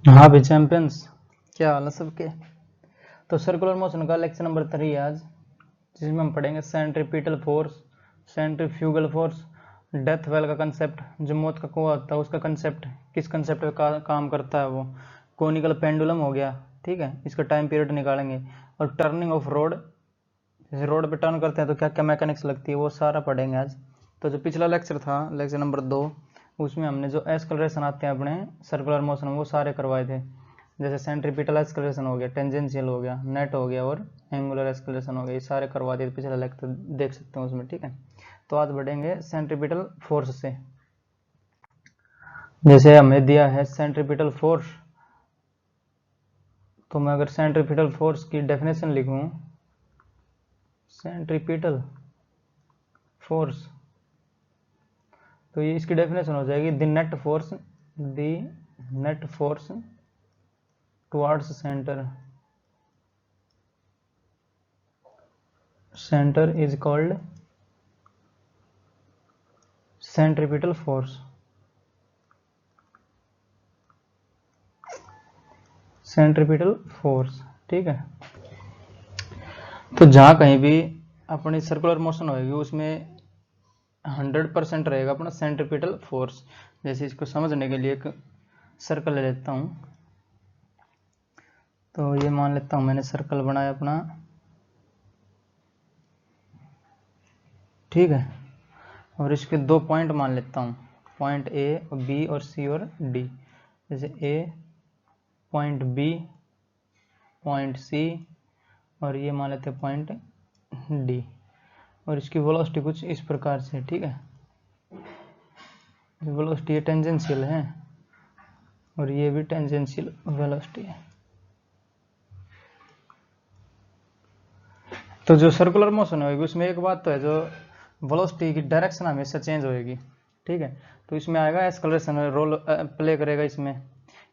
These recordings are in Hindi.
हाँ भी चैंपियंस, क्या हाल है सबके। तो सर्कुलर मोशन का लेक्चर नंबर 3 है आज, जिसमें हम पढ़ेंगे centripetal force, centrifugal force, death well का कंसेप्ट, जो मौत का कुआं होता है उसका कंसेप्ट, किस कंसेप्ट पे काम करता है वो, कोनिकल पेंडुलम हो गया, ठीक है, इसका टाइम पीरियड निकालेंगे, और टर्निंग ऑफ रोड, जैसे रोड पे टर्न करते हैं तो क्या क्या मैकेनिक्स लगती है वो सारा पढ़ेंगे आज। तो जो पिछला लेक्चर था, लेक्चर नंबर 2, उसमें हमने जो एक्सलरेशन आते हैं अपने सर्कुलर मोशन में वो सारे करवाए थे, जैसे सेंट्रीपिटल एक्सलरेशन हो गया, टेंजेंशियल हो गया, नेट हो गया और एंगुलर एक्सलरेशन हो गया, ये सारे करवा दिए पिछला लेक्चर, देख सकते हैं उसमें, ठीक है। तो आज बढ़ेंगे सेंट्रीपिटल फोर्स से। जैसे हमें दिया है सेंट्रीपिटल फोर्स, तो मैं अगर सेंट्रीपिटल फोर्स की डेफिनेशन लिखूं, सेंट्रीपिटल फोर्स, तो ये इसकी डेफिनेशन हो जाएगी the net force towards centre is called centripetal force. Centripetal force, ठीक है। तो जहां कहीं भी अपनी सर्कुलर मोशन होगी उसमें 100% रहेगा अपना सेंट्रीपिटल फोर्स। जैसे इसको समझने के लिए एक सर्कल ले लेता हूं, तो ये मान लेता हूं मैंने सर्कल बनाया अपना, ठीक है, और इसके 2 पॉइंट मान लेता हूं, पॉइंट ए और बी और सी और डी। जैसे ए, पॉइंट बी, पॉइंट सी, और ये मान लेते हैं पॉइंट डी, और इसकी वेलोसिटी कुछ इस प्रकार से, ठीक है। वेलोसिटी टेंजेंशियल है और ये भी टेंजेंशियल वेलोसिटी है। तो जो सर्कुलर मोशन होगी उसमें एक बात तो है, जो वेलोसिटी की डायरेक्शन हमेशा चेंज होएगी, ठीक है। तो इसमें आएगा एक्सेलरेशन रोल प्ले करेगा इसमें,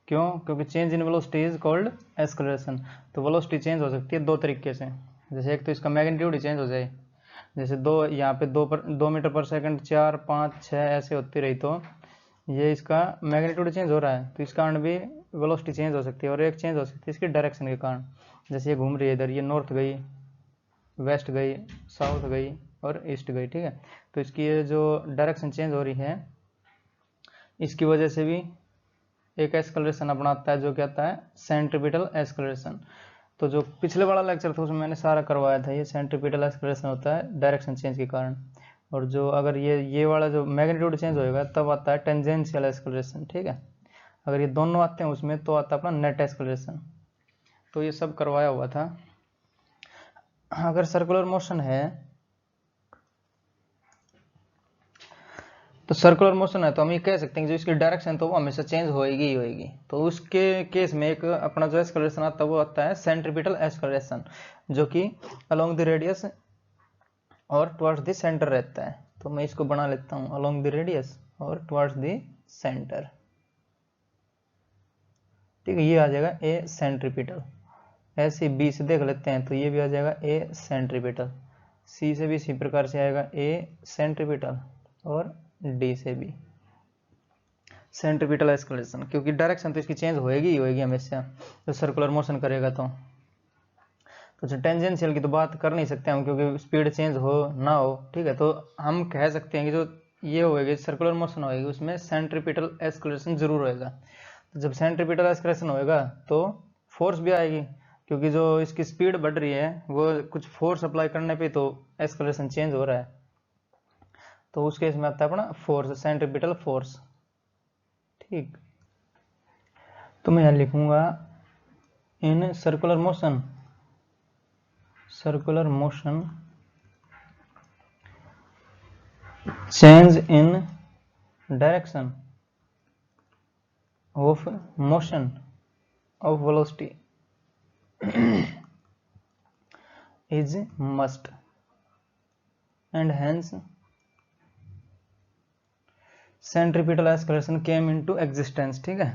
क्यों? क्योंकि change in velocity is called acceleration. तो वेलोसिटी चेंज हो सकती है 2 तरीके से, जैसे एक तो इसका मैग्नीट्यूड ही चेंज हो जाए, जैसे यहाँ पे 2 मीटर पर सेकंड 4, 5, 6 ऐसे होती रही, तो ये इसका मैग्नीट्यूड चेंज हो रहा है, तो इस कारण भी वेलोसिटी चेंज हो सकती है, और एक चेंज हो सकती है इसकी डायरेक्शन के कारण। जैसे ये घूम रही है इधर, ये नॉर्थ गई, वेस्ट गई, साउथ गई और ईस्ट गई, ठीक है। तो इसकी ये जो डायरेक्शन चेंज हो रही है, इसकी वजह से भी एक एक्सेलरेशन अपना आता है, जो क्या आता है, सेंट्रीपिटल एक्सेलरेशन। तो जो पिछले वाला लेक्चर था उसमें मैंने सारा करवाया था, ये सेंट्रीपिटल एक्सेलरेशन होता है डायरेक्शन चेंज के कारण। और जो अगर ये वाला जो मैग्नीट्यूड चेंज होएगा तब आता है टेंजेंशियल एक्सेलरेशन, ठीक है। अगर ये दोनों आते हैं उसमें तो आता है अपना नेट एक्सेलरेशन। तो ये सब करवाया हुआ था। अगर सर्कुलर मोशन है, तो सर्कुलर मोशन है तो हम ये कह सकते हैं कि जो इसकी डायरेक्शन तो वो हमेशा चेंज होएगी ही होएगी। तो उसके केस में एक अपना जो एक्सेलरेशन आता है वो आता है सेंट्रीपिटल एक्सेलरेशन, जो कि अलोंग द रेडियस और टुवर्ड्स द सेंटर रहता है। तो मैं इसको बना लेता हूँ अलोंग द रेडियस और टुवर्ड्स द सेंटर, ठीक है। ये आ जाएगा ए सेंट्रीपिटल। ऐसे बी से देख लेते हैं तो ये भी आ जाएगा ए सेंट्रीपिटल, सी से भी इसी प्रकार से आएगा ए सेंट्रीपिटल, और डी से भी सेंट्रीपिटल एक्सेलरेशन, क्योंकि डायरेक्शन तो इसकी चेंज होएगी ही होएगी हमेशा, जो सर्कुलर मोशन करेगा। तो जो टेंजेंशियल की तो बात कर नहीं सकते हम, क्योंकि स्पीड चेंज हो ना हो, ठीक है। तो हम कह सकते हैं कि जो ये होएगी सर्कुलर मोशन होएगी उसमें सेंट्रीपिटल एक्सेलरेशन जरूर होएगा। तो जब सेंट्रीपिटल एक्सेलरेशन होएगा तो फोर्स भी आएगी, क्योंकि जो इसकी स्पीड बढ़ रही है वो कुछ फोर्स अप्लाई करने पे तो एक्सेलरेशन चेंज हो रहा है। तो उस केस में आता है अपना फोर्स, सेंट्रीपिटल फोर्स, ठीक। तो मैं यहां लिखूंगा in circular motion change in direction of motion of velocity is must, and hence centripetal acceleration came into existence, ठीक है।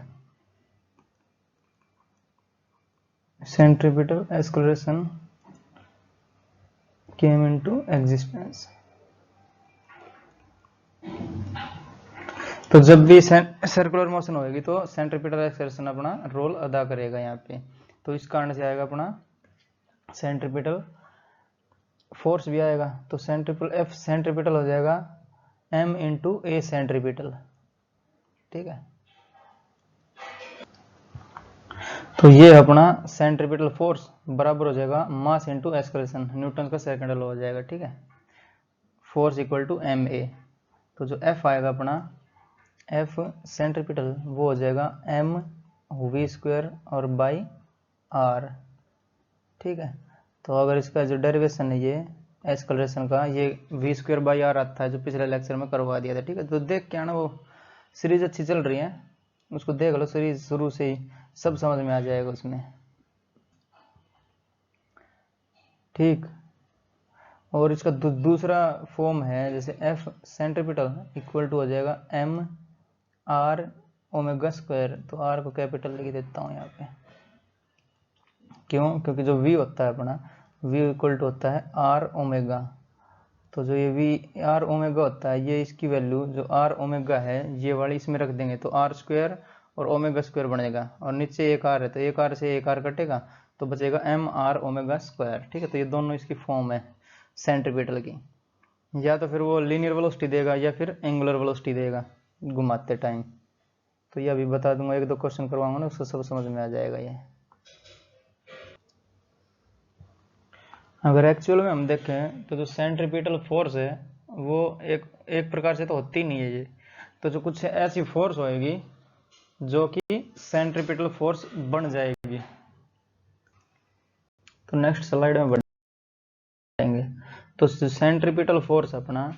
centripetal acceleration came into existence। तो जब भी सर्कुलर मोशन होगी तो सेंट्रीपिटल एक्सेलरेशन अपना रोल अदा करेगा यहाँ पे। तो इस कारण से आएगा अपना सेंट्रीपिटल फोर्स भी आएगा। तो एफ सेंट्रीपिटल हो जाएगा m इंटू ए सेंट्रीपिटल, ठीक है। तो ये अपना सेंट्रीपिटल फोर्स बराबर हो जाएगा मास इंटू एक्सेलरेशन, न्यूटन का सेकंड लॉ हो जाएगा, ठीक है। Force equal to M A. तो जो F आएगा अपना F सेंट्रीपिटल वो हो जाएगा m v स्क्वायर और बाई r, ठीक है। तो अगर इसका जो डेरिवेशन है ये एक्सेलरेशन का, ये v स्क्वायर बाई r आता है जो पिछले लेक्चर में करवा दिया था, ठीक है। तो देख के आना, वो सीरीज अच्छी चल रही है, उसको देख लो, सीरीज शुरू से ही सब समझ में आ जाएगा उसमें, ठीक। और इसका दूसरा फॉर्म है, जैसे F सेंट्रीपिटल इक्वल टू हो जाएगा m r ओमेगा स्क्वायर। तो r को कैपिटल लिख देता हूँ यहाँ पे, क्यों? क्योंकि जो v होता है अपना, v इक्वल टू होता है r ओमेगा। तो जो ये v r ओमेगा होता है, ये इसकी वैल्यू जो r ओमेगा है ये वाली इसमें रख देंगे तो r स्क्वायर और ओमेगा स्क्वायर बनेगा, और नीचे एक r है तो एक r से एक r कटेगा तो बचेगा m r ओमेगा स्क्वायर, ठीक है। तो ये दोनों इसकी फॉर्म है सेंट्रीपिटल की। या तो फिर वो लीनियर वेलोसिटी देगा या फिर एंगुलर वेलोसिटी देगा घुमाते टाइम। तो ये अभी बता दूंगा, एक दो क्वेश्चन करवाऊंगा ना, उससे सब समझ में आ जाएगा ये। अगर एक्चुअल में हम देखें तो जो सेंट्रीपिटल फोर्स है वो एक प्रकार से तो होती नहीं है ये, तो जो कुछ ऐसी फोर्स होएगी जो कि सेंट्रीपिटल फोर्स बन जाएगी। तो नेक्स्ट स्लाइड में बढ़ेंगे। तो सेंट्रीपिटल फोर्स अपना,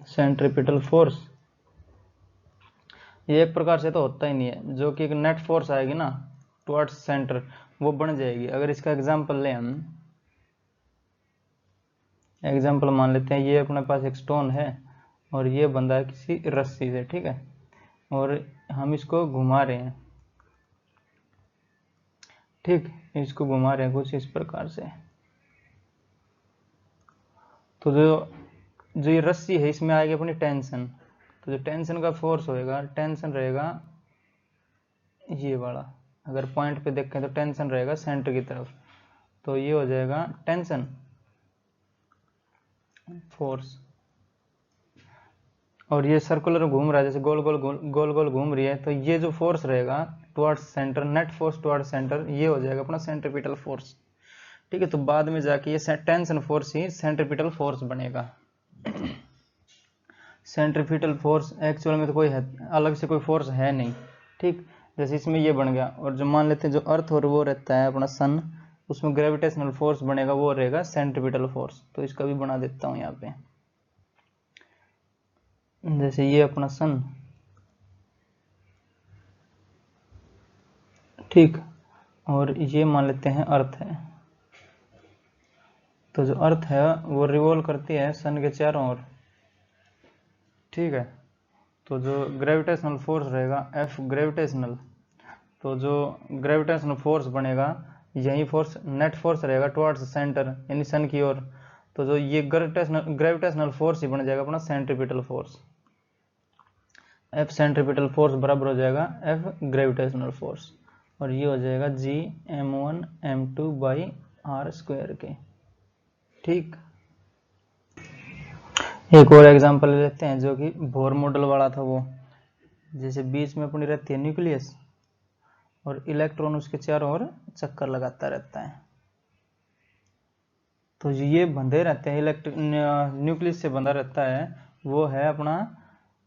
सेंट्रीपिटल फोर्स ये एक प्रकार से तो होता ही नहीं है, जो कि एक नेट फोर्स आएगी ना टुवर्ड्स सेंटर वो बन जाएगी। अगर इसका एग्जांपल लें हम, एग्जांपल मान लेते हैं, ये अपने पास एक स्टोन है और ये बंधा है किसी रस्सी से, ठीक है, और हम इसको घुमा रहे हैं, ठीक, इसको घुमा रहे हैं कुछ इस प्रकार से। तो जो ये रस्सी है इसमें आएगी अपनी टेंशन। तो जो टेंशन का फोर्स होएगा, टेंशन रहेगा ये वाला, अगर पॉइंट पे देखें तो टेंशन रहेगा सेंटर की तरफ, तो ये हो जाएगा टेंशन फोर्स। और ये सर्कुलर घूम रहा है, जैसे गोल गोल घूम रही है, तो ये जो फोर्स रहेगा towards centre, net force towards centre, ये हो जाएगा अपना सेंट्रीपिटल फोर्स, ठीक है। तो बाद में जाके ये टेंशन फोर्स ही सेंट्रीपिटल फोर्स बनेगा। सेंट्रीपिटल फोर्स एक्चुअल में तो कोई है अलग से कोई फोर्स है नहीं, ठीक। जैसे इसमें ये बन गया, और जो मान लेते हैं जो अर्थ और वो रहता है अपना सन, उसमें ग्रेविटेशनल फोर्स बनेगा, वो रहेगा सेंट्रीपिटल फोर्स। तो इसका भी बना देता हूँ यहाँ पे, जैसे ये अपना सन, ठीक, और ये मान लेते हैं अर्थ है। तो जो अर्थ है वो रिवॉल्व करती है सन के चारों ओर, ठीक है। तो जो ग्रेविटेशनल फोर्स रहेगा F ग्रेविटेशनल, तो जो ग्रेविटेशनल फोर्स बनेगा यही फोर्स नेट फोर्स रहेगा टुवर्ड्स सेंटर यानी सन की ओर। तो जो ये ग्रेविटेशनल फोर्स ही बन जाएगा अपना centripetal force. F centripetal force बराबर हो जाएगा F ग्रेविटेशनल फोर्स, और ये हो जाएगा G m1 m2 by r square के, ठीक। एक और एग्जांपल लेते हैं जो कि बोर मॉडल वाला था, वो जैसे बीच में अपनी रहती है न्यूक्लियस और इलेक्ट्रॉन उसके चारों ओर चक्कर लगाता रहता है। तो ये बंधे रहते हैं, न्यूक्लियस से बंधा रहता है, वो है अपना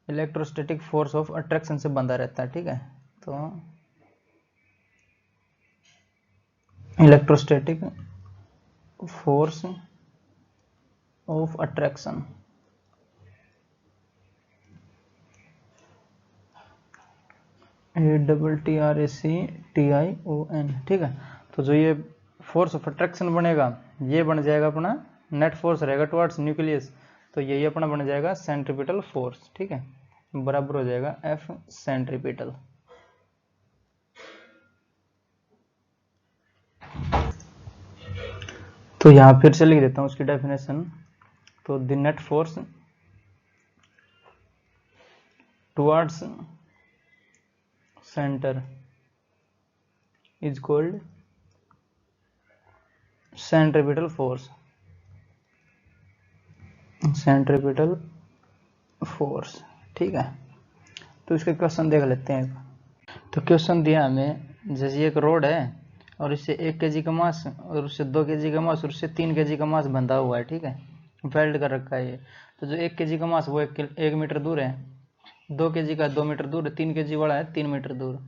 इलेक्ट्रोस्टैटिक फोर्स ऑफ अट्रैक्शन से बंधा रहता है, ठीक है। तो electrostatic force of attraction, ATTRACTION, ठीक है। तो जो ये फोर्स ऑफ अट्रैक्शन बनेगा ये बन जाएगा अपना नेट फोर्स रहेगा टुवर्ड्स न्यूक्लियस, तो यही अपना बन जाएगा सेंट्रीपिटल फोर्स, ठीक है, बराबर हो जाएगा F सेंट्रीपिटल। तो यहाँ फिर से लिख देता हूँ उसकी डेफिनेशन। तो the net force towards centre is called centripetal force. Centripetal force, ठीक है। तो इसके क्वेश्चन देख लेते हैं। तो क्वेश्चन दिया हमें, जैसे एक रोड है और इससे 1 kg का मास और उससे 2 kg का मास और उससे 3 kg का मास बंधा हुआ है, ठीक है, वेल्ड कर रखा है ये। तो जो 1 kg का मास वो 1 मीटर दूर है, 2 kg का 2 मीटर दूर है, 3 kg वाला है 3 मीटर दूर।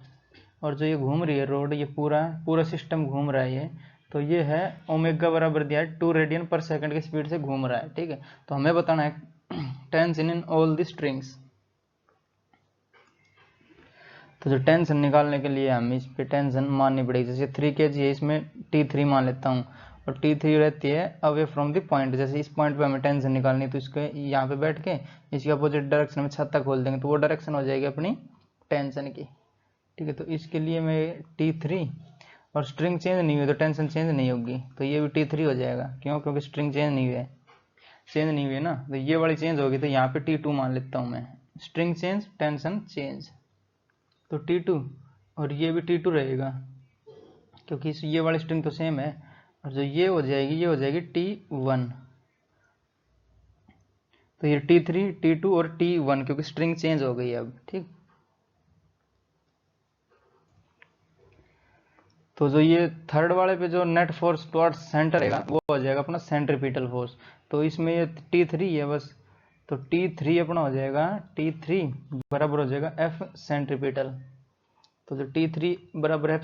और जो ये घूम रही है रोड, ये पूरा सिस्टम घूम रहा है ये, तो ये है ओमेगा बराबर दिया है 2 रेडियन पर सेकंड की स्पीड से घूम रहा है, ठीक है। तो हमें बताना है tension in all the strings. तो जो टेंशन निकालने के लिए हमें इस पे टेंशन माननी पड़ेगी। जैसे 3 kg है, इसमें T3 मान लेता हूँ, और T3 रहती है अवे फ्रॉम द पॉइंट। जैसे इस पॉइंट पे हमें टेंशन निकालनी, तो इसके यहाँ पे बैठ के इसकी अपोजिट डायरेक्शन में छत्ता खोल देंगे, तो वो डायरेक्शन हो जाएगी अपनी टेंशन की, ठीक है। तो इसके लिए मैं T3, और स्ट्रिंग चेंज नहीं हुई तो टेंशन चेंज नहीं होगी, तो ये भी T3 हो जाएगा। क्यों? क्योंकि स्ट्रिंग चेंज नहीं हुई है ना, तो ये वाली चेंज होगी, तो यहाँ पे T2 मान लेता हूँ मैं। स्ट्रिंग चेंज, टेंशन चेंज, तो T2, और ये भी T2 रहेगा क्योंकि ये वाली स्ट्रिंग तो सेम है। और जो ये हो जाएगी T1। तो ये T3, T2 और T1 क्योंकि स्ट्रिंग चेंज हो गई है अब, ठीक। तो जो ये थर्ड वाले पे जो नेट फोर्स टुवर्ड्स सेंटर रहेगा वो हो जाएगा अपना सेंट्रीपिटल फोर्स। तो इसमें ये T3 है बस, तो T3 अपना हो जाएगा, T3 बराबर हो जाएगा F सेंट्रीपिटल। तो जो T3 बराबर F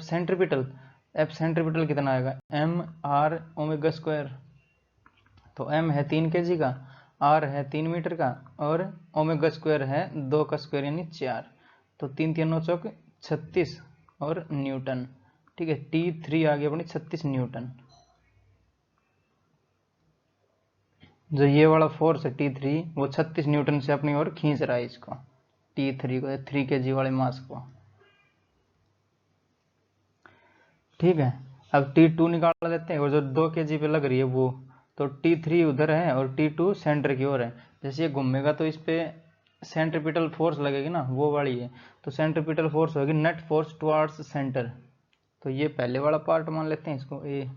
सेंट्रीपिटल कितना आएगा, MR ओमेगा स्क्वायर। तो M है 3 kg का, R है 3 मीटर का, और ओमेगा स्क्वायर है 2 का स्क्वायर यानी 4। तो 3 3 9 चौक 36 और न्यूटन, ठीक है। T3 आ गया अपनी 36 न्यूटन। जो ये वाला फोर्स है T3 वो 36 न्यूटन से अपनी ओर खींच रहा है इसको, T3 को, 3 kg वाले मास को, ठीक है। अब T2 निकाल लेते हैं, और जो 2 kg पे लग रही है वो, तो T3 उधर है और T2 सेंटर की ओर है। जैसे ये घूमेगा तो इस पे सेंट्रीपिटल फोर्स लगेगी ना, वो वाली है। तो सेंट्रीपिटल फोर्स होगी नेट फोर्स टुवर्ड्स सेंटर। तो ये पहले वाला पार्ट मान लेते हैं इसको A,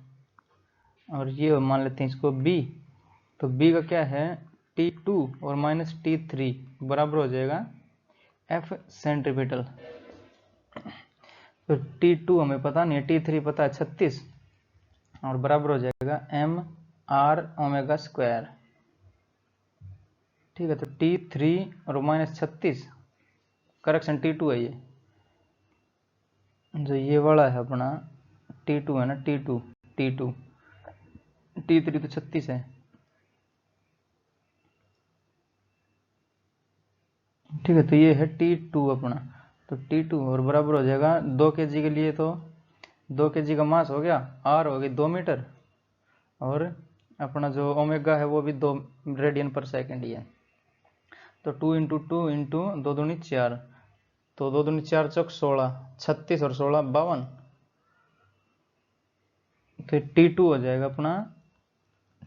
और ये मान लेते हैं इसको B। तो B का क्या है, T2 और माइनस T3 बराबर हो जाएगा F सेंट्रीपिटल। तो T2 हमें पता नहीं है, T3 पता है 36, और बराबर हो जाएगा MR ओमेगा स्क्वायर, ठीक है। तो T3 और माइनस 36, करेक्शन T2 है ये, जो ये वाला है अपना T2 है ना, T2 T3 तो 36 है, ठीक है। तो ये है T2 अपना, तो T2 और बराबर हो जाएगा 2 kg के लिए, तो 2 kg का मास हो गया, R हो गई 2 मीटर, और अपना जो ओमेगा है वो भी 2 रेडियन पर सेकंड ही है। तो 2 इंटू 2 इंटू 2 दूनी 4, तो 2 दूनी 4 चौक 16, 36 और 16 52। फिर T2 हो जाएगा अपना,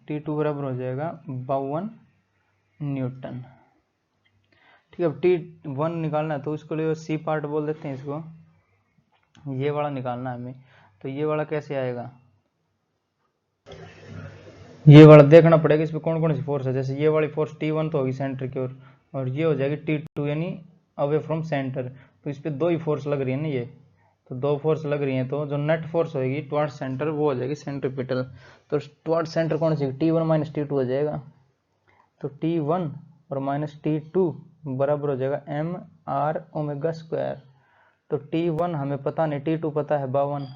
T2 बराबर हो जाएगा 52 न्यूटन, ठीक है। अब T1 निकालना है, तो इसको लिए C पार्ट बोल देते हैं इसको, ये वाला निकालना है हमें। तो ये वाला कैसे आएगा, ये वाला देखना पड़ेगा इसमें कौन कौन सी फोर्स है। जैसे ये वाली फोर्स T1 तो होगी सेंटर की ओर, और ये हो जाएगी T2 यानी अवे फ्रॉम सेंटर। तो इस पर 2 ही फोर्स लग रही है ना ये, तो 2 फोर्स लग रही है, तो जो नेट फोर्स होगी टुवर्ड्स सेंटर वो हो जाएगी सेंट्रीपिटल। तो टुवर्ड्स सेंटर कौन सी, T1 माइनस T2 हो जाएगा। तो T1 और माइनस T2 बराबर हो जाएगा MR ओमेगा स्क्वायर। तो T1 हमें पता नहीं, T2 पता है 52,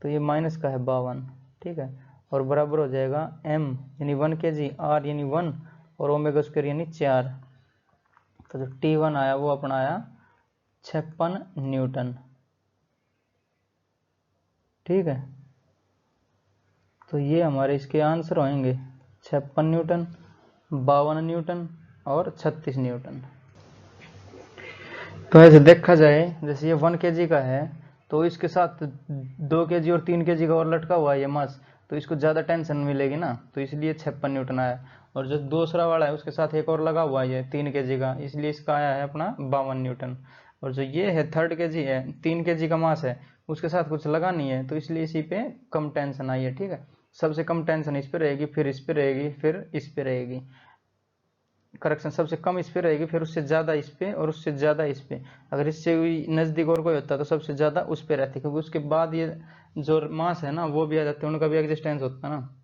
तो ये माइनस का है 52, ठीक है। और बराबर हो जाएगा M यानी 1 kg, R यानी 1, और ओमेगा स्क्वायर यानी 4। तो जो T1 आया वो अपना आया 56 न्यूटन, ठीक है। तो ये हमारे इसके आंसर होंगे 56 न्यूटन, 52 न्यूटन और 36 न्यूटन। तो ऐसे देखा जाए, जैसे ये 1 kg का है, तो इसके साथ 2 kg और 3 kg का और लटका हुआ है ये मास, तो इसको ज़्यादा टेंशन मिलेगी ना, तो इसलिए 56 न्यूटन आया। और जो दूसरा वाला है उसके साथ एक और लगा हुआ है 3 kg का, इसलिए इसका आया है अपना 52 न्यूटन। और जो ये है 3rd kg है, 3 kg का मास है, उसके साथ कुछ लगा नहीं है, तो इसलिए इसी पे कम टेंशन आई है। ठीक है, सबसे कम टेंशन इस पे रहेगी, फिर इस पे रहेगी, फिर इस पे रहेगी। करेक्शन, सबसे कम इस पे रहेगी, फिर उससे ज्यादा इस पे, और उससे ज्यादा इस पे। अगर इससे नजदीक और कोई होता तो सबसे ज्यादा उस पे रहती, क्योंकि उसके बाद ये जो मास है ना वो भी आ जाते हैं, उनका भी एग्जिस्टेंस होता है ना,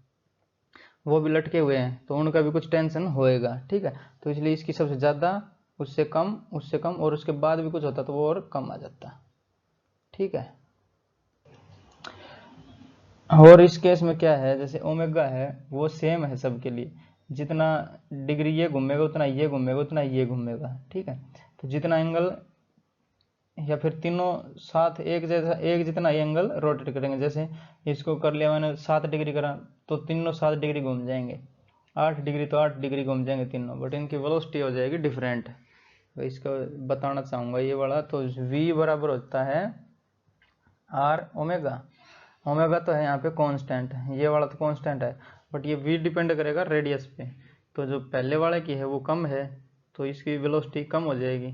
वो भी लटके हुए हैं, तो उनका भी कुछ टेंशन होएगा। ठीक है, तो इसलिए इसकी सबसे ज्यादा, उससे कम, और उसके बाद भी कुछ होता तो वो और कम आ जाता। ठीक है, और इस केस में क्या है, जैसे ओमेगा है वो सेम है सबके लिए, जितना डिग्री ये घूमेगा उतना ये घूमेगा, उतना ये घूमेगा। ठीक है, तो जितना एंगल, या फिर तीनों साथ एक जैसा, एक जितना ही एंगल रोटेट करेंगे। जैसे इसको कर लिया मैंने 7 डिग्री करा, तो तीनों 7 डिग्री घूम जाएंगे, 8 डिग्री तो 8 डिग्री घूम जाएंगे तीनों, बट इनकी वेलोसिटी हो जाएगी डिफरेंट। तो इसको बताना चाहूँगा ये वाला, तो v बराबर होता है आर ओमेगा। ओमेगा तो है यहाँ पे कांस्टेंट, ये वाला तो कांस्टेंट है, बट ये v डिपेंड करेगा रेडियस पे। तो जो पहले वाले की है वो कम है, तो इसकी वेलोसिटी कम हो जाएगी,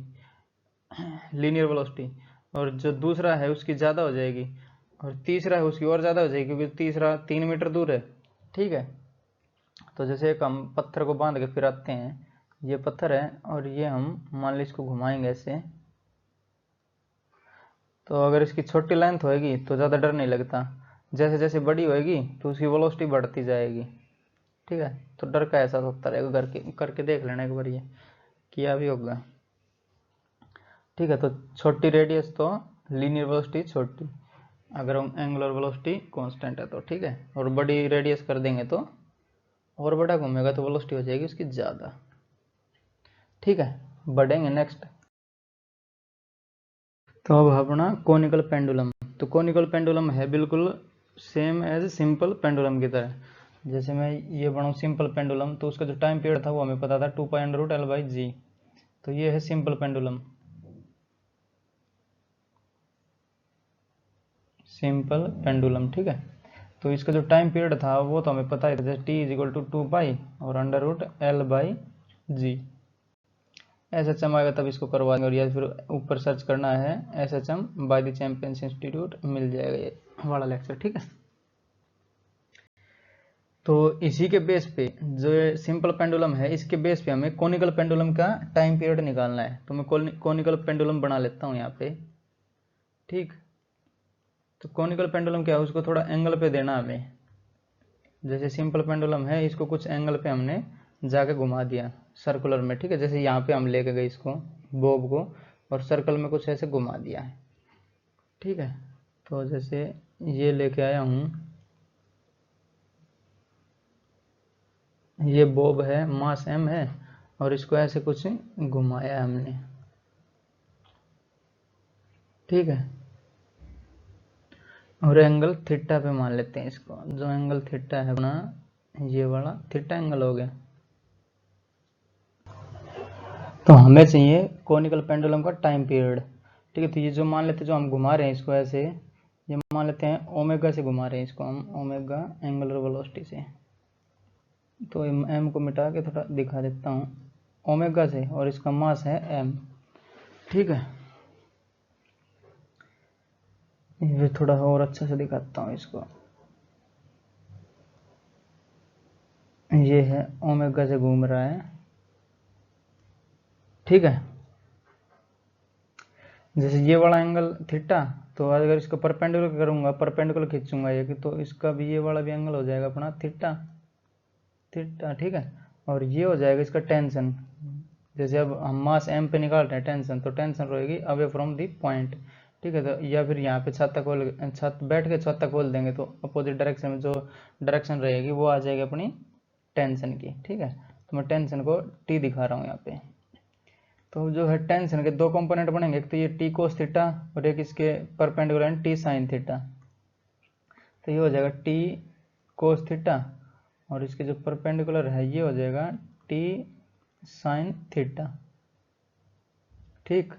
लीनियर वेलोसिटी। और जो दूसरा है उसकी ज़्यादा हो जाएगी, और तीसरा है उसकी और ज़्यादा हो जाएगी, क्योंकि तीसरा 3 मीटर दूर है। ठीक है, तो जैसे एक हम पत्थर को बांध के फिराते हैं, ये पत्थर है और ये हम मान ली इसको घुमाएंगे ऐसे, तो अगर इसकी छोटी लेंथ होएगी तो ज़्यादा डर नहीं लगता, जैसे जैसे बड़ी होएगी तो उसकी वेलोसिटी बढ़ती जाएगी। ठीक है, तो डर का एहसास होता रहेगा, करके देख लेना एक बार, ये किया भी होगा। ठीक है, तो छोटी रेडियस तो लीनियर वेलोसिटी छोटी, अगर हम एंगुलर वेलोसिटी कांस्टेंट है तो। ठीक है, और बड़ी रेडियस कर देंगे तो और बड़ा घूमेगा तो वेलोसिटी हो जाएगी उसकी ज़्यादा। ठीक है, बढ़ेंगे नेक्स्ट। तो अब अपना कोनिकल पेंडुलम, तो कोनिकल पेंडुलम है बिल्कुल सेम एज सिंपल पेंडुलम की तरह। जैसे मैं ये बनाऊँ सिंपल पेंडुलम, तो उसका जो टाइम पीरियड था वो हमें पता था 2π√L/g। तो ये है सिंपल पेंडुलम, सिंपल पेंडुलम। ठीक है, तो इसका जो टाइम पीरियड था वो तो हमें पता ही था, जैसे t = 2π और √L/g। SHM आएगा तब इसको करवाएंगे, और या फिर ऊपर सर्च करना है SHM by the champions institute, मिल जाएगा ये वाला लेक्चर। ठीक है, तो इसी के बेस पे जो सिंपल पेंडुलम है, इसके बेस पे हमें कोनिकल पेंडुलम का टाइम पीरियड निकालना है। तो मैं कोनिकल पेंडुलम बना लेता हूँ यहाँ पे। ठीक, तो कोनिकल पेंडुलम क्या है, उसको थोड़ा एंगल पे देना हमें। जैसे सिंपल पेंडुलम है, इसको कुछ एंगल पे हमने जाके घुमा दिया सर्कुलर में। ठीक है, जैसे यहाँ पे हम लेके गए इसको बॉब को, और सर्कल में कुछ ऐसे घुमा दिया है। ठीक है, तो जैसे ये लेके आया हूँ, ये बॉब है, मास m है, और इसको ऐसे कुछ घुमाया हमने। ठीक है, और एंगल थीटा पे मान लेते हैं इसको, जो एंगल थीटा है अपना, ये वाला थीटा एंगल हो गया। तो हमें चाहिए कोनिकल पेंडुलम का टाइम पीरियड। ठीक है, तो ये जो मान लेते हैं, जो हम घुमा रहे हैं इसको ऐसे, ये मान लेते हैं ओमेगा से घुमा रहे हैं इसको हम, ओमेगा एंगुलर वेलोसिटी से। तो m को मिटा के थोड़ा दिखा देता हूँ ओमेगा से, और इसका मास है m। ठीक है, ये थोड़ा और अच्छा से दिखाता हूँ इसको, ये है ओमेगा से घूम रहा है। ठीक है, जैसे ये वाला एंगल थीटा, तो अगर इसको परपेंडिकुलर करूंगा, परपेंडिकुलर खींचूंगा ये, तो इसका भी ये वाला भी एंगल हो जाएगा अपना थीटा। थीटा, ठीक है, और ये हो जाएगा इसका टेंशन। जैसे अब हम मास m पे निकाल रहे हैं टेंशन, तो टेंशन रहेगी अवे फ्रॉम दी पॉइंट। ठीक है, तो या फिर यहाँ पे छत बैठ के छत खोल देंगे, तो अपोजिट डायरेक्शन में जो डायरेक्शन रहेगी वो आ जाएगी अपनी टेंशन की। ठीक है, तो मैं टेंशन को t दिखा रहा हूँ यहाँ पे। तो जो है टेंशन के दो कंपोनेंट बनेंगे, एक तो ये t cos थीटा, और एक इसके परपेंडिकुलर t sin थीटा। तो ये हो जाएगा t cos थीटा, और इसके जो परपेंडिकुलर है ये हो जाएगा t sin थीटा। ठीक,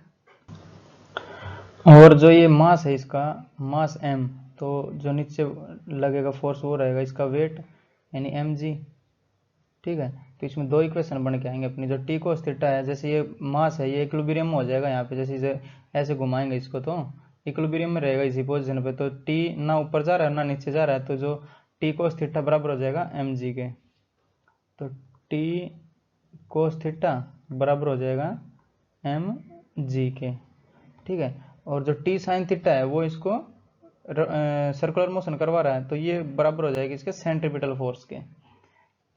और जो ये मास है इसका, मास m, तो जो नीचे लगेगा फोर्स वो रहेगा इसका वेट, यानी mg। ठीक है। तो इसमें दो इक्वेशन बन के आएंगे अपनी। जो टी कोस थीटा है, जैसे ये मास है, ये इक्विलिब्रियम हो जाएगा यहाँ पे, जैसे इसे ऐसे घुमाएंगे इसको तो इक्विलिब्रियम में रहेगा इसी पोजीशन पे। तो टी ना ऊपर जा रहा है ना नीचे जा रहा है, तो जो टी कोस थीटा बराबर हो जाएगा एम जी के। तो टी कोस थीटा बराबर हो जाएगा एम जी के, ठीक है। और जो टी साइन थीटा है वो इसको सर्कुलर मोशन करवा रहा है, तो ये बराबर हो जाएगी इसके सेंट्रीपिटल फोर्स के।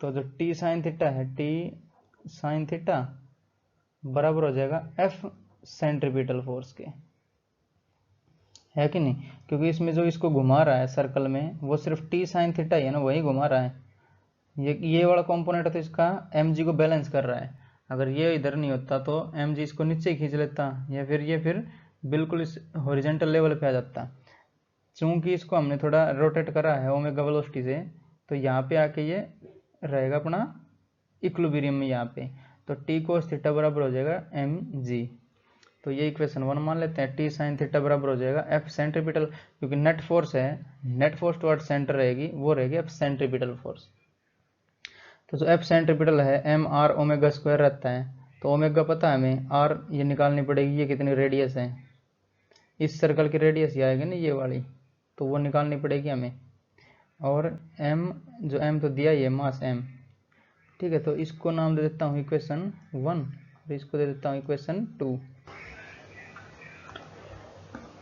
तो जो टी साइन थीटा है, टी साइन थीटा बराबर हो जाएगा एफ सेंट्रीपिटल फोर्स के, है कि नहीं। क्योंकि इसमें जो इसको घुमा रहा है सर्कल में वो सिर्फ टी साइन थीटा ही है ना, वही घुमा रहा है। ये वाला कंपोनेंट है तो इसका एम जी को बैलेंस कर रहा है। अगर ये इधर नहीं होता तो एम जी इसको नीचे खींच लेता, या फिर ये फिर बिल्कुल इस हॉरिजॉन्टल लेवल पे आ जाता। चूंकि इसको हमने थोड़ा रोटेट करा है ओमेगा वेलोसिटी से, तो यहाँ पे आके ये रहेगा अपना इक्विलिब्रियम में यहाँ पे। तो टी कोस थीटा बराबर हो जाएगा एम जी। तो ये इक्वेशन 1 मान लेते हैं। टी साइन थीटा बराबर हो जाएगा एफ सेंट्रीपिटल, क्योंकि नेट फोर्स है, नेट फोर्स टुवर्ड सेंटर रहेगी, वो रहेगी एफ सेंट्रीपिटल फोर्स। तो जो एफ सेंट्रीपिटल है एम आर ओमेगा स्क्वायर रहता है। तो ओमेगा पता है हमें, आर ये निकालनी पड़ेगी, ये कितनी रेडियस है, इस सर्कल की रेडियस ये आएगी ना ये वाली, तो वो निकालनी पड़ेगी हमें। और एम, जो एम तो दिया ही है मास एम, ठीक है। तो इसको नाम दे देता हूँ इक्वेशन 1 और इसको दे देता हूँ इक्वेशन 2।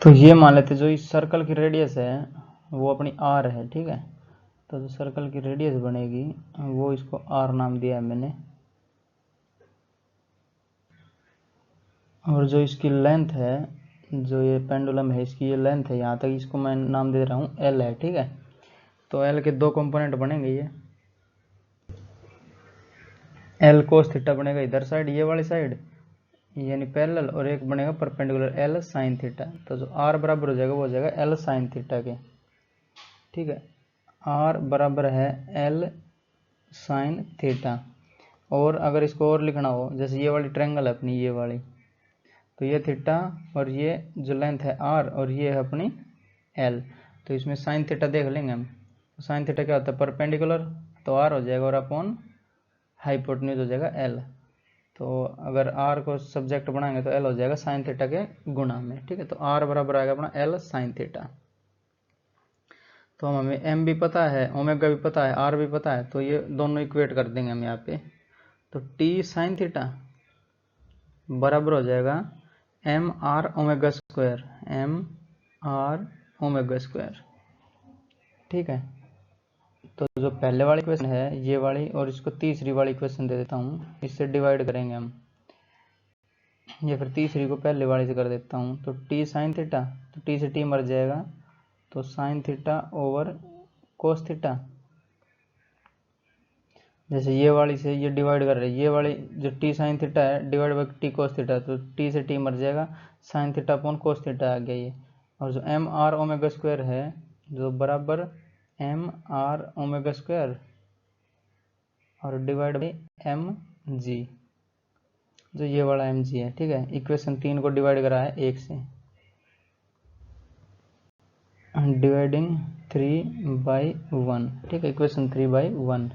तो ये मान लेते जो इस सर्कल की रेडियस है वो अपनी आर है, ठीक है। तो जो सर्कल की रेडियस बनेगी वो इसको आर नाम दिया है मैंने। और जो इसकी लेंथ है, जो ये पेंडुलम है इसकी ये लेंथ है यहाँ तक, इसको मैं नाम दे रहा हूँ एल है, ठीक है। तो एल के दो कंपोनेंट बनेंगे, ये एल कोस थीटा बनेगा इधर साइड, ये वाली साइड यानी पैरेलल, और एक बनेगा परपेंडिकुलर एल साइन थीटा। तो जो आर बराबर हो जाएगा वो हो जाएगा एल साइन थीटा के, ठीक है। आर बराबर है एल साइन थीटा। और अगर इसको और लिखना हो, जैसे ये वाली ट्रायंगल है अपनी ये वाली, तो ये थीटा और ये जो लेंथ है आर और ये है अपनी एल। तो इसमें साइन थीटा देख लेंगे हम। तो साइन थीटा क्या होता है, परपेंडिकुलर, तो आर हो जाएगा, और अपॉन हाइपोटेन्यूज हो जाएगा एल। तो अगर आर को सब्जेक्ट बनाएंगे तो एल हो जाएगा साइन थीटा के गुणा में, ठीक है। तो आर बराबर आएगा अपना एल साइन थीटा। तो हमें एम भी पता है, ओमेगा भी पता है, आर भी पता है, तो ये दोनों इक्वेट कर देंगे हम यहाँ पे। तो टी साइन थीटा बराबर हो जाएगा M R omega square, M R omega square, ठीक है। तो जो पहले वाली इक्वेशन है ये वाली, और इसको तीसरी वाली इक्वेशन दे देता हूँ, इससे डिवाइड करेंगे हम, या फिर तीसरी को पहले वाली से कर देता हूँ। तो टी साइन थीटा, तो टी से टी मर जाएगा, तो sine theta over cos theta, जैसे ये वाली से ये डिवाइड कर रहे हैं, ये वाली जो टी साइन थीटा है divide by T cos theta, तो टी से टी मर जाएगा, sine theta upon cos theta आ गया ये। और जो एम आर ओमेगा स्क्वायर है जो बराबर एम आर ओमेगा स्क्वायर और डिवाइड बाई एम जी, जो ये वाला एम जी है, ठीक है। इक्वेशन 3 को डिवाइड करा है 1 से, डिवाइडिंग 3/1, ठीक है, इक्वेशन 3/1।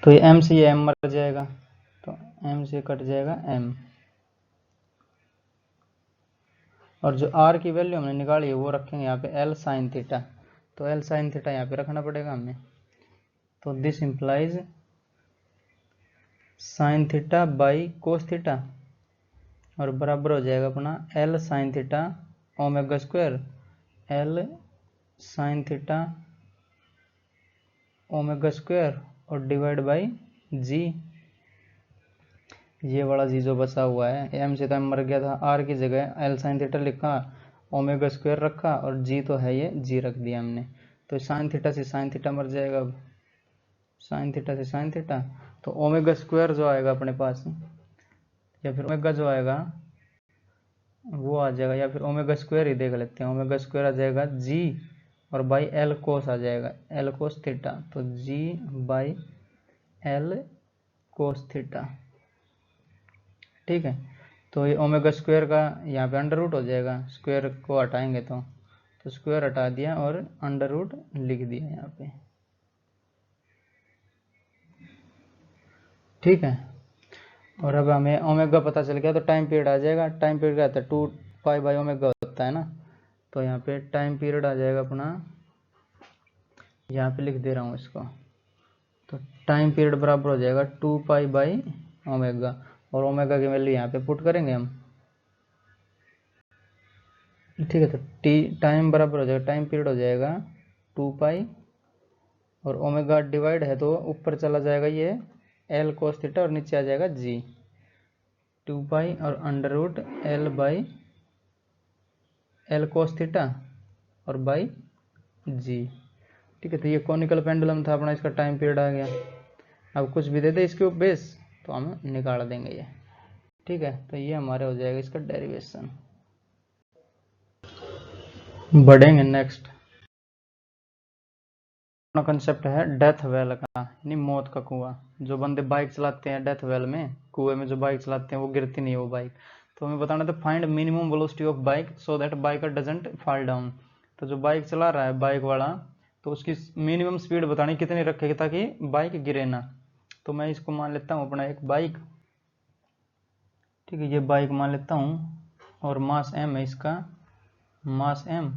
तो ये एम से ये एम मर जाएगा, तो एम से कट जाएगा एम, और जो आर की वैल्यू हमने निकाली है वो रखेंगे यहाँ पे एल साइन थीटा। तो एल साइन थीटा यहाँ पे रखना पड़ेगा हमें। तो this implies sine theta by cos theta, और बराबर हो जाएगा अपना L sine theta omega square, L sine theta omega square और डिवाइड बाई जी, ये वाला जी जो बचा हुआ है, एम से तो एम मर गया था, आर की जगह एल साइन थीटा लिखा, ओमेगा स्क्वायर रखा, और जी तो है ये जी रख दिया हमने। तो साइन थीटा से साइन थीटा मर जाएगा, अब साइन थीटा से साइन थीटा, तो ओमेगा स्क्वायर जो आएगा अपने पास, या फिर ओमेगा जो आएगा वो आ जाएगा, या फिर ओमेगा स्क्वायर ही देख लेते हैं, ओमेगा स्क्वायर आ जाएगा जी और बाई एल कोस आ जाएगा, एल कोस थीटा, तो जी बाई एल कोस थीटा, ठीक है। तो ये ओमेगा स्क्वायर का यहाँ पे अंडर रूट हो जाएगा, स्क्वायर को हटाएंगे तो स्क्वायर हटा दिया और अंडर रूट लिख दिया यहाँ पे। ठीक है। और अब हमें ओमेगा पता चल गया, तो टाइम पीरियड आ जाएगा। टाइम पीरियड क्या होता है, 2π/ओमेगा होता है ना। तो यहाँ पे टाइम पीरियड आ जाएगा अपना, यहाँ पे लिख दे रहा हूँ इसको। तो टाइम पीरियड बराबर हो जाएगा 2π/ओमेगा, और ओमेगा की वैल्यू यहाँ पे पुट करेंगे हम। ठीक है, तो टाइम बराबर हो जाएगा, टाइम पीरियड हो जाएगा 2π, और ओमेगा डिवाइड है तो ऊपर चला जाएगा ये L cos थीटा, और नीचे आ जाएगा G। 2π और under root L cos theta और बाई G। ठीक है, तो ये कॉनिकल पेंडुलम था अपना, इसका टाइम पीरियड आ गया। अब कुछ भी दे दे इसके बेस तो हम निकाल देंगे ये। ठीक है, तो ये हमारे हो जाएगा इसका डेरिवेशन। बढ़ेंगे नेक्स्ट। अपना कंसेप्ट है डेथ वेल का, यानी मौत का कुआं। जो बंदे बाइक चलाते हैं डेथ वेल में, कुएं में जो बाइक चलाते हैं वो गिरती नहीं है वो बाइक। तो हमें बताना था find minimum velocity of bike so that biker doesn't fall down. तो जो बाइक चला रहा है बाइक वाला, तो उसकी मिनिमम स्पीड बतानी कितनी रखेगी ताकि बाइक गिरे ना। तो मैं इसको मान लेता हूँ अपना एक बाइक। ठीक है, ये बाइक मान लेता हूँ, और मास m है इसका, मास m,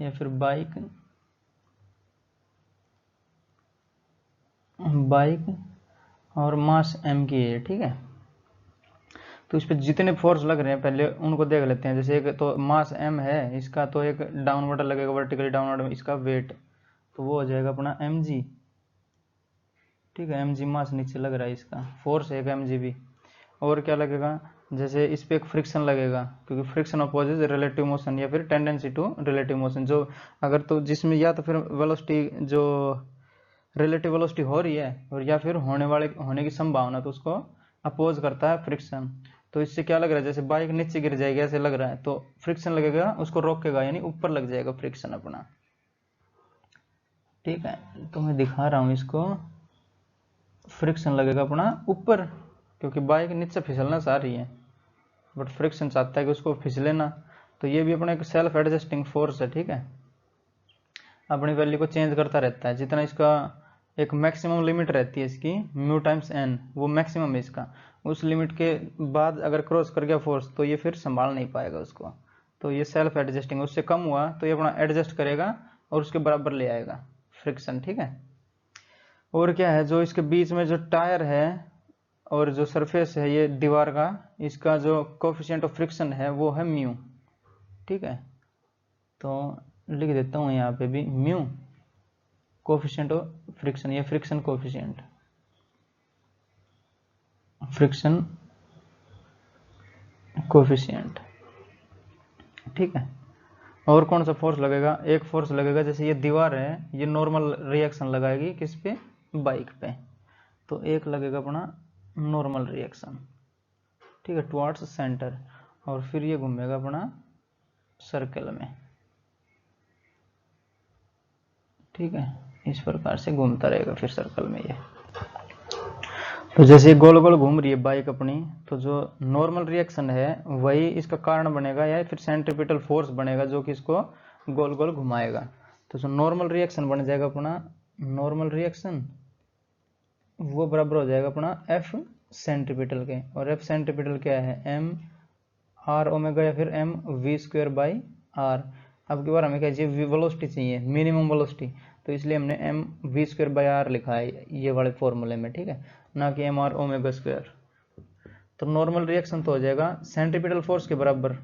या फिर बाइक और मास m की है। ठीक है, तो इस पर जितने फोर्स लग रहे हैं पहले उनको देख लेते हैं। जैसे एक तो मास m है इसका, तो एक डाउनवर्ड लगेगा, वर्टिकली डाउनवर्ड इसका वेट, तो वो हो जाएगा अपना mg। ठीक है, mg मास नीचे लग रहा है इसका, फोर्स है एक mg भी। और क्या लगेगा, जैसे इस पे एक फ्रिक्शन लगेगा, क्योंकि फ्रिक्शन अपोजेस रिलेटिव मोशन या फिर टेंडेंसी टू रिलेटिव मोशन। जो अगर तो जिसमें या तो फिर वेलोसिटी जो रिलेटिव वेलोसिटी हो रही है, और या फिर होने की संभावना, तो उसको अपोज करता है फ्रिक्शन। तो इससे क्या लग रहा है, जैसे बाइक नीचे गिर जाएगी ऐसे लग रहा है, तो फ्रिक्शन लगेगा उसको रोकेगा, यानी ऊपर लग जाएगा फ्रिक्शन अपना। ठीक है, तो मैं दिखा रहा हूँ इसको, फ्रिक्शन लगेगा अपना ऊपर, क्योंकि बाइक नीचे फिसलना चाह रही है, बट फ्रिक्शन चाहता है कि उसको फिसले ना। तो ये भी अपना एक सेल्फ एडजस्टिंग फोर्स है। ठीक है, अपनी वैल्यू को चेंज करता रहता है, जितना इसका एक मैक्सिमम लिमिट रहती है इसकी म्यू टाइम्स एन, वो मैक्सिमम है इसका। उस लिमिट के बाद अगर क्रॉस कर गया फोर्स तो ये फिर संभाल नहीं पाएगा उसको। तो ये सेल्फ एडजस्टिंग, उससे कम हुआ तो ये अपना एडजस्ट करेगा और उसके बराबर ले आएगा फ्रिक्शन। ठीक है, और क्या है, जो इसके बीच में जो टायर है और जो सरफेस है ये दीवार का, इसका जो कोफिशिएंट ऑफ फ्रिक्शन है वो है म्यू। ठीक है, तो लिख देता हूँ यहाँ पे भी म्यू कोफिशिएंट ऑफ फ्रिक्शन, ये फ्रिक्शन कोफिशिएंट, फ्रिक्शन कोफिशिएंट। ठीक है, और कौन सा फोर्स लगेगा, एक फोर्स लगेगा, जैसे ये दीवार है ये नॉर्मल रिएक्शन लगाएगी किस पे, बाइक पे, तो एक लगेगा अपना नॉर्मल रिएक्शन। ठीक है, टुवर्ड्स सेंटर, और फिर ये घूमेगा अपना सर्कल में। ठीक है, इस प्रकार से घूमता रहेगा फिर सर्कल में ये। तो जैसे गोल गोल घूम रही है बाइक अपनी, तो जो नॉर्मल रिएक्शन है वही इसका कारण बनेगा, या फिर सेंट्रीपिटल फोर्स बनेगा जो कि इसको गोल गोल घुमाएगा। तो जो नॉर्मल रिएक्शन बन जाएगा अपना, नॉर्मल रिएक्शन वो बराबर हो जाएगा अपना एफ सेंट्रीपिटल के, और एफ सेंट्रीपिटल क्या है, एम आर ओमेगा या फिर M V square by R. अब की बार हमें क्या चाहिए, वेलोसिटी चाहिए, मिनिमम वेलोसिटी, तो इसलिए हमने M V square by R लिखा है ये वाले फॉर्मूले में। ठीक है, ना कि एम आर ओमेगा स्क्वायर। तो नॉर्मल रिएक्शन तो हो जाएगा सेंट्रीपिटल फोर्स के बराबर।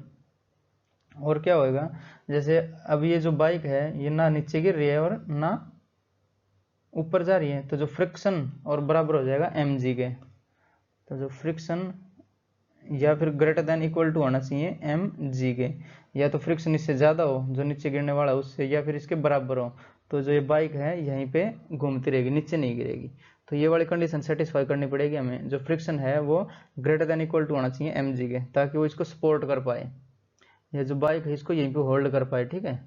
और क्या होएगा, जैसे अब ये जो बाइक है ये ना नीचे गिर रही है और ना ऊपर जा रही है, तो जो फ्रिक्शन और बराबर हो जाएगा एम जी के। तो जो फ्रिक्शन या फिर ग्रेटर देन इक्वल टू होना चाहिए एम जी के, या तो फ्रिक्शन इससे ज़्यादा हो जो नीचे गिरने वाला है उससे, या फिर इसके बराबर हो। तो जो ये बाइक है यहीं पे घूमती रहेगी, नीचे नहीं गिरेगी। तो ये वाली कंडीशन सेटिस्फाई करनी पड़ेगी हमें, जो फ्रिक्शन है वो ग्रेटर देन इक्वल टू होना चाहिए एम जी के, ताकि वो इसको सपोर्ट कर पाए, या जो बाइक है इसको यहीं पे होल्ड कर पाए। ठीक है,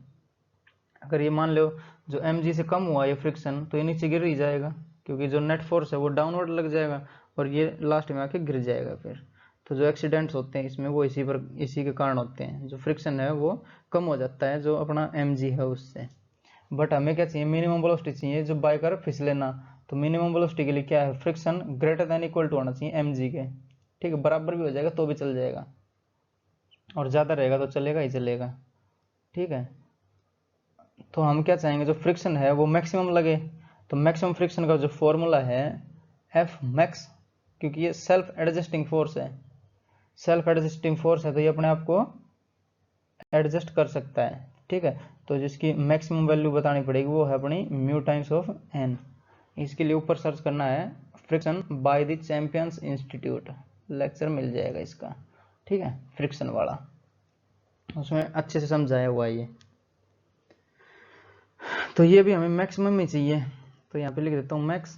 अगर ये मान लो जो एम जी से कम हुआ ये फ्रिक्शन, तो ये नीचे गिर ही जाएगा, क्योंकि जो नेट फोर्स है वो डाउनवर्ड लग जाएगा और ये लास्ट में आके गिर जाएगा फिर। तो जो एक्सीडेंट्स होते हैं इसमें वो इसी के कारण होते हैं, जो फ्रिक्शन है वो कम हो जाता है जो अपना एम जी है उससे। बट हमें क्या चाहिए, मिनिमम वेलोसिटी चाहिए जो बाइकर फिसले ना, तो मिनिमम वेलोसिटी के लिए क्या है, friction greater than equal to होना चाहिए mg के, ठीक है, बराबर भी हो जाएगा तो भी चल जाएगा, और ज़्यादा रहेगा तो चलेगा ही चलेगा, ठीक है। तो हम क्या चाहेंगे, जो फ्रिक्शन है वो मैक्सिमम लगे, तो मैक्सिमम फ्रिक्शन का जो फॉर्मूला है एफ मैक्स, क्योंकि ये सेल्फ एडजस्टिंग फोर्स है, सेल्फ एडजस्टिंग फोर्स है तो ये अपने आप को एडजस्ट कर सकता है, ठीक है। तो जिसकी मैक्सिमम वैल्यू बतानी पड़ेगी वो है अपनी म्यू टाइम्स ऑफ एन। इसके लिए ऊपर सर्च करना है friction by the champions institute, lecture मिल जाएगा इसका, ठीक है, फ्रिक्शन वाला, उसमें अच्छे से समझाया हुआ है ये। तो ये भी हमें मैक्सिमम में चाहिए, तो यहाँ पे लिख देता हूँ मैक्स,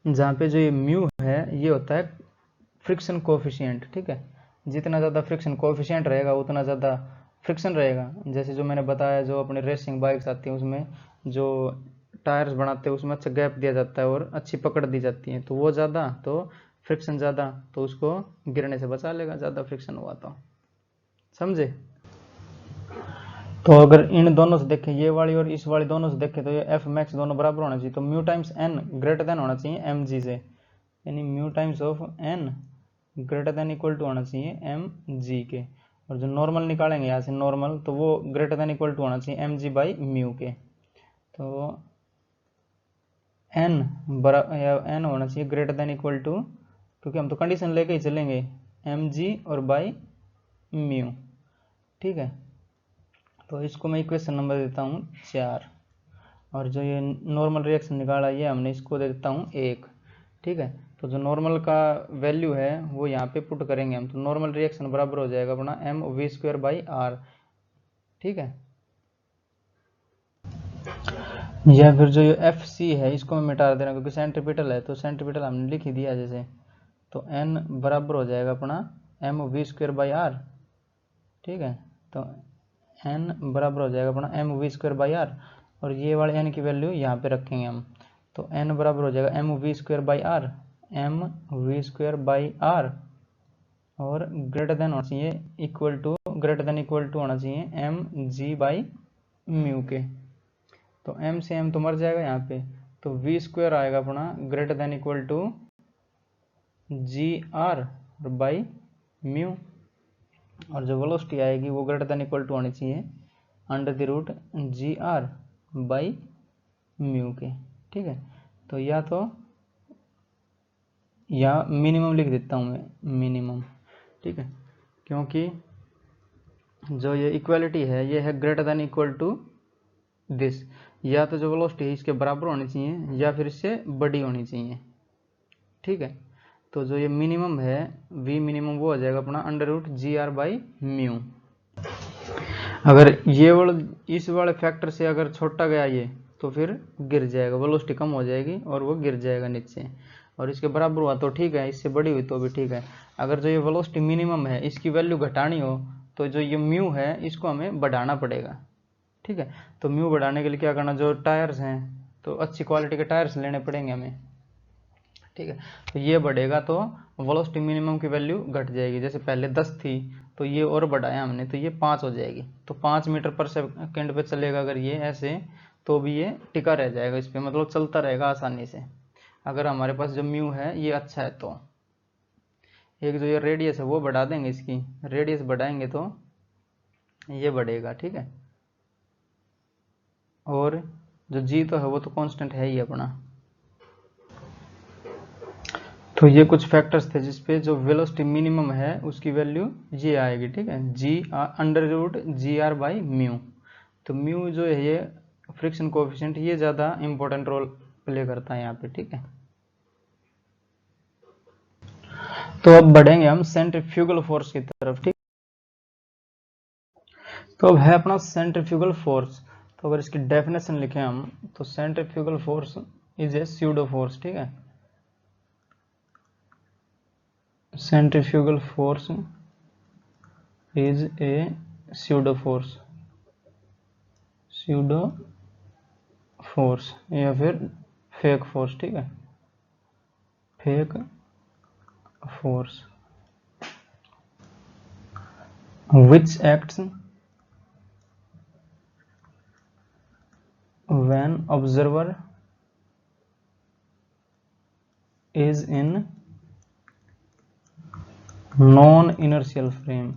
जहाँ पे जो ये म्यू है ये होता है फ्रिक्शन कोफिशिएंट, ठीक है। जितना ज़्यादा फ्रिक्शन कोफिशिएंट रहेगा उतना ज़्यादा फ्रिक्शन रहेगा। जैसे जो मैंने बताया, जो अपने रेसिंग बाइक्स आती हैं उसमें जो टायर्स बनाते हैं उसमें अच्छा गैप दिया जाता है और अच्छी पकड़ दी जाती है, तो वो ज़्यादा, तो फ्रिक्शन ज़्यादा, तो उसको गिरने से बचा लेगा, ज़्यादा फ्रिक्शन हुआ तो, समझे। तो अगर इन दोनों से देखें, ये वाली और इस वाली दोनों से देखें, तो ये एफ मैक्स दोनों बराबर होना चाहिए, तो mu times N greater than होना चाहिए एम जी से, यानी mu times of N greater than equal to होना चाहिए एम जी के, और जो नॉर्मल निकालेंगे यहाँ से नॉर्मल, तो वो ग्रेटर देन इक्वल टू होना चाहिए एम जी बाई म्यू के, तो एन एन होना चाहिए ग्रेटर देन इक्वल टू, क्योंकि हम तो कंडीशन लेके ही चलेंगे, एम जी और बाई म्यू, ठीक है। तो इसको मैं इक्वेशन नंबर देता हूँ 4, और जो ये नॉर्मल रिएक्शन निकाला ये हमने इसको दे देता हूँ 1, ठीक है। तो जो नॉर्मल का वैल्यू है वो यहाँ पे पुट करेंगे हम, तो नॉर्मल रिएक्शन बराबर हो जाएगा अपना M V square by R, ठीक है। या फिर जो ये एफ सी है इसको मैं मिटा देना, क्योंकि सेंट्रीपिटल है, तो सेंट्रीपिटल हमने लिख ही दिया जैसे, तो एन बराबर हो जाएगा अपना M V square by R, ठीक है। तो एन बराबर हो जाएगा अपना M V square by R, और ये वाले एन की वैल्यू यहाँ पे रखेंगे हम, तो एन बराबर हो जाएगा M V square by R, M V square by R, और ग्रेटर देन होना चाहिए equal to, greater than equal to होना चाहिए एम जी बाई म्यू के, तो एम से एम तो मर जाएगा यहाँ पे, तो वी स्क्वायर आएगा अपना greater than equal to G R by mu, और जो वेलोसिटी आएगी वो ग्रेटर देन इक्वल टू होनी चाहिए under the root G R by mu के, ठीक है। तो या मिनिमम लिख देता हूँ मैं, मिनिमम, ठीक है, क्योंकि जो ये इक्वालिटी है ये है greater than equal to this, या तो जो वेलोसिटी है इसके बराबर होनी चाहिए या फिर इससे बड़ी होनी चाहिए, ठीक है। तो जो ये मिनिमम है वी मिनिमम वो हो जाएगा अपना under root G R by mu, अगर ये वाला इस वाले फैक्टर से अगर छोटा गया ये, तो फिर गिर जाएगा, वेलोसिटी कम हो जाएगी और वो गिर जाएगा नीचे, और इसके बराबर हुआ तो ठीक है, इससे बड़ी हुई तो भी ठीक है। अगर जो ये वेलोसिटी मिनिमम है इसकी वैल्यू घटानी हो तो जो ये म्यू है इसको हमें बढ़ाना पड़ेगा, ठीक है। तो म्यू बढ़ाने के लिए क्या करना, जो टायर्स हैं तो अच्छी क्वालिटी के टायर्स लेने पड़ेंगे हमें, ठीक है। तो ये बढ़ेगा तो वेलोसिटी मिनिमम की वैल्यू घट जाएगी, जैसे पहले 10 थी तो ये और बढ़ाया हमने तो ये 5 हो जाएगी, तो 5 मीटर पर सेकंड पे चलेगा अगर ये ऐसे, तो भी ये टिका रह जाएगा इस पे, मतलब चलता रहेगा आसानी से, अगर हमारे पास जो म्यू है ये अच्छा है तो। एक जो ये रेडियस है वो बढ़ा देंगे, इसकी रेडियस बढ़ाएंगे तो ये बढ़ेगा, ठीक है। और जो जी तो है वो तो कांस्टेंट है ही अपना। तो ये कुछ फैक्टर्स थे जिसपे जो वेलोसिटी मिनिमम है उसकी वैल्यू ये आएगी, ठीक है, G under root G R by mu. तो म्यू जो है ये फ्रिक्शन कोएफिशिएंट ये ज़्यादा इंपॉर्टेंट रोल प्ले करता है यहाँ पे, ठीक है। तो अब बढ़ेंगे हम सेंट्रीफ्यूगल फोर्स की तरफ, ठीक। तो अब है अपना सेंट्रीफ्यूगल फोर्स, तो अगर इसकी डेफिनेशन लिखें हम, तो centrifugal force is a pseudo force, ठीक है। Centrifugal force is a pseudo force, pseudo force या फिर फेक फोर्स, ठीक है, fake force which acts when observer is in non inertial frame.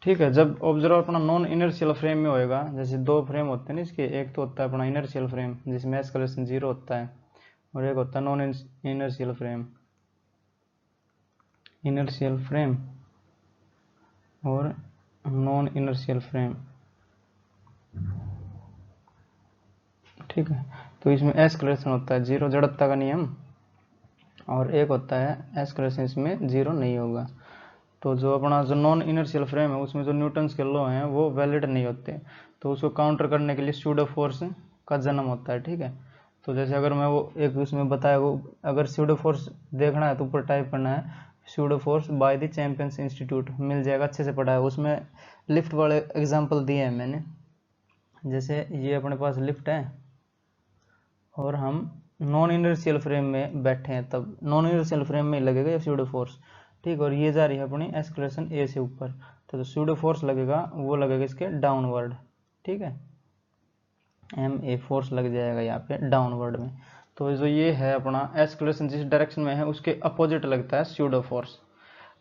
ठीक है, जब ऑब्जर्वर अपना नॉन इनर्शियल फ्रेम में होएगा, जैसे दो फ्रेम होते हैं ना इसके, एक तो होता है अपना इनर्शियल फ्रेम जिसमें एस्केलेशन 0 होता है, और एक होता है non inertial frame, inertial frame और नॉन इनर्शियल फ्रेम। ठीक है, तो इसमें एस्केलेशन होता है 0, जड़त्व का नियम, और एक होता है एस्केलेशन इसमें 0 नहीं होगा। तो जो अपना जो नॉन इनर्शियल फ्रेम है उसमें जो न्यूटन्स के लॉ हैं वो वैलिड नहीं होते, तो उसको काउंटर करने के लिए स्यूडो फोर्स का जन्म होता है। ठीक है, तो जैसे अगर मैं वो एक उसमें बताया, वो अगर स्यूडो फोर्स देखना है तो ऊपर टाइप करना है pseudo force by the champions institute, मिल जाएगा, अच्छे से पढ़ा है। उसमें लिफ्ट वाले एग्जाम्पल दिए हैं मैंने, जैसे ये अपने पास लिफ्ट है और हम नॉन इनर्शियल फ्रेम में बैठे हैं, तब नॉन इनर्शियल फ्रेम में लगेगा ये स्यूडो फोर्स। ठीक, और ये जा रही है अपनी एस्केलेशन ए से ऊपर, तो जो स्यूडो फोर्स लगेगा वो लगेगा इसके डाउनवर्ड। ठीक है, एम ए फोर्स लग जाएगा यहाँ पे डाउनवर्ड में। तो जो ये है अपना एस्केलेशन जिस डायरेक्शन में है उसके अपोजिट लगता है स्यूडो फोर्स।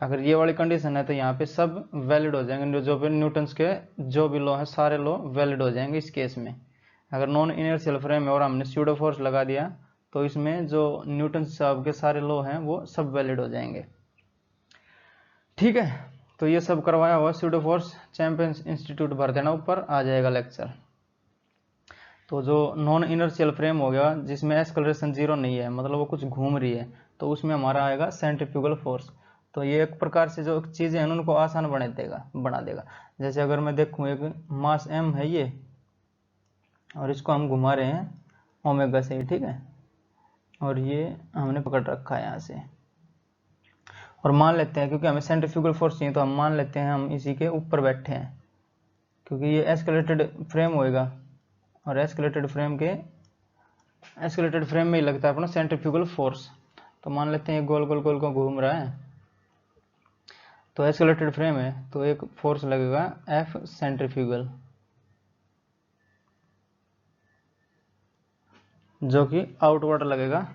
अगर ये वाली कंडीशन है तो यहाँ पे सब वैलिड हो जाएंगे, जो भी न्यूटन्स के जो भी लॉ है सारे लॉ वैलिड हो जाएंगे इस केस में। अगर नॉन इनर्शियल फ्रेम है और हमने स्यूडो फोर्स लगा दिया तो इसमें जो न्यूटन्स साहब के सारे लॉ हैं वो सब वैलिड हो जाएंगे। ठीक है, तो ये सब करवाया हुआ स्यूडो फोर्स चैंपियंस इंस्टीट्यूट भर देना, ऊपर आ जाएगा लेक्चर। तो जो नॉन इनर्शियल फ्रेम हो गया जिसमें एस्केलेरेशन 0 नहीं है, मतलब वो कुछ घूम रही है, तो उसमें हमारा आएगा सेंट्रीफ्यूगल फोर्स। तो ये एक प्रकार से जो चीज़ें हैं उनको आसान बना देगा। जैसे अगर मैं देखूँ एक मास m है ये, और इसको हम घुमा रहे हैं ओमेगा से, ठीक है, और ये हमने पकड़ रखा है यहाँ से, और मान लेते हैं क्योंकि हमें सेंट्रीफ्यूगल फोर्स चाहिए तो हम मान लेते हैं हम इसी के ऊपर बैठे हैं, क्योंकि ये एस्केलेटेड फ्रेम होएगा और एस्केलेटेड फ्रेम में ही लगता है अपना सेंट्रीफ्यूगल फोर्स। तो मान लेते हैं गोल गोल गोल को घूम रहा है, तो एस्केलेटेड फ्रेम है तो एक फोर्स लगेगा एफ सेंट्रीफ्यूगल, जो कि आउटवर्ड लगेगा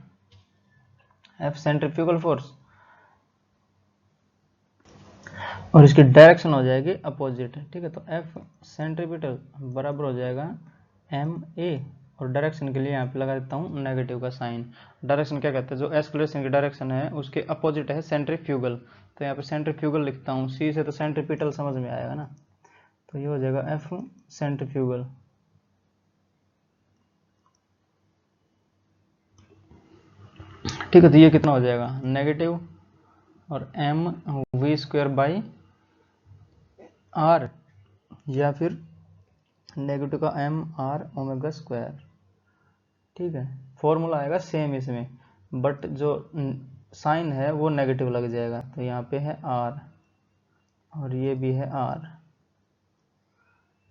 एफ सेंट्रीफ्यूगल फोर्स, और इसकी डायरेक्शन हो जाएगी अपोजिट। ठीक है, तो एफ सेंट्रीपिटल बराबर हो जाएगा एम ए, और डायरेक्शन के लिए यहाँ पे लगा देता हूँ नेगेटिव का साइन। डायरेक्शन क्या कहते हैं, जो एस्केलेशन की डायरेक्शन है उसके अपोजिट है सेंट्रीफ्यूगल, तो यहाँ पे सेंट्रीफ्यूगल लिखता हूँ, सी से तो सेंट्रीपिटल समझ में आएगा ना, तो ये हो जाएगा एफ सेंट्रीफ्यूगल। ठीक है, तो ये कितना हो जाएगा नेगेटिव और M V square by R, या फिर नेगेटिव का एम आर ओमेगा स्क्वायर। ठीक है, फॉर्मूला आएगा सेम इसमें, बट जो साइन है वो नेगेटिव लग जाएगा, तो यहाँ पे है आर और ये भी है आर।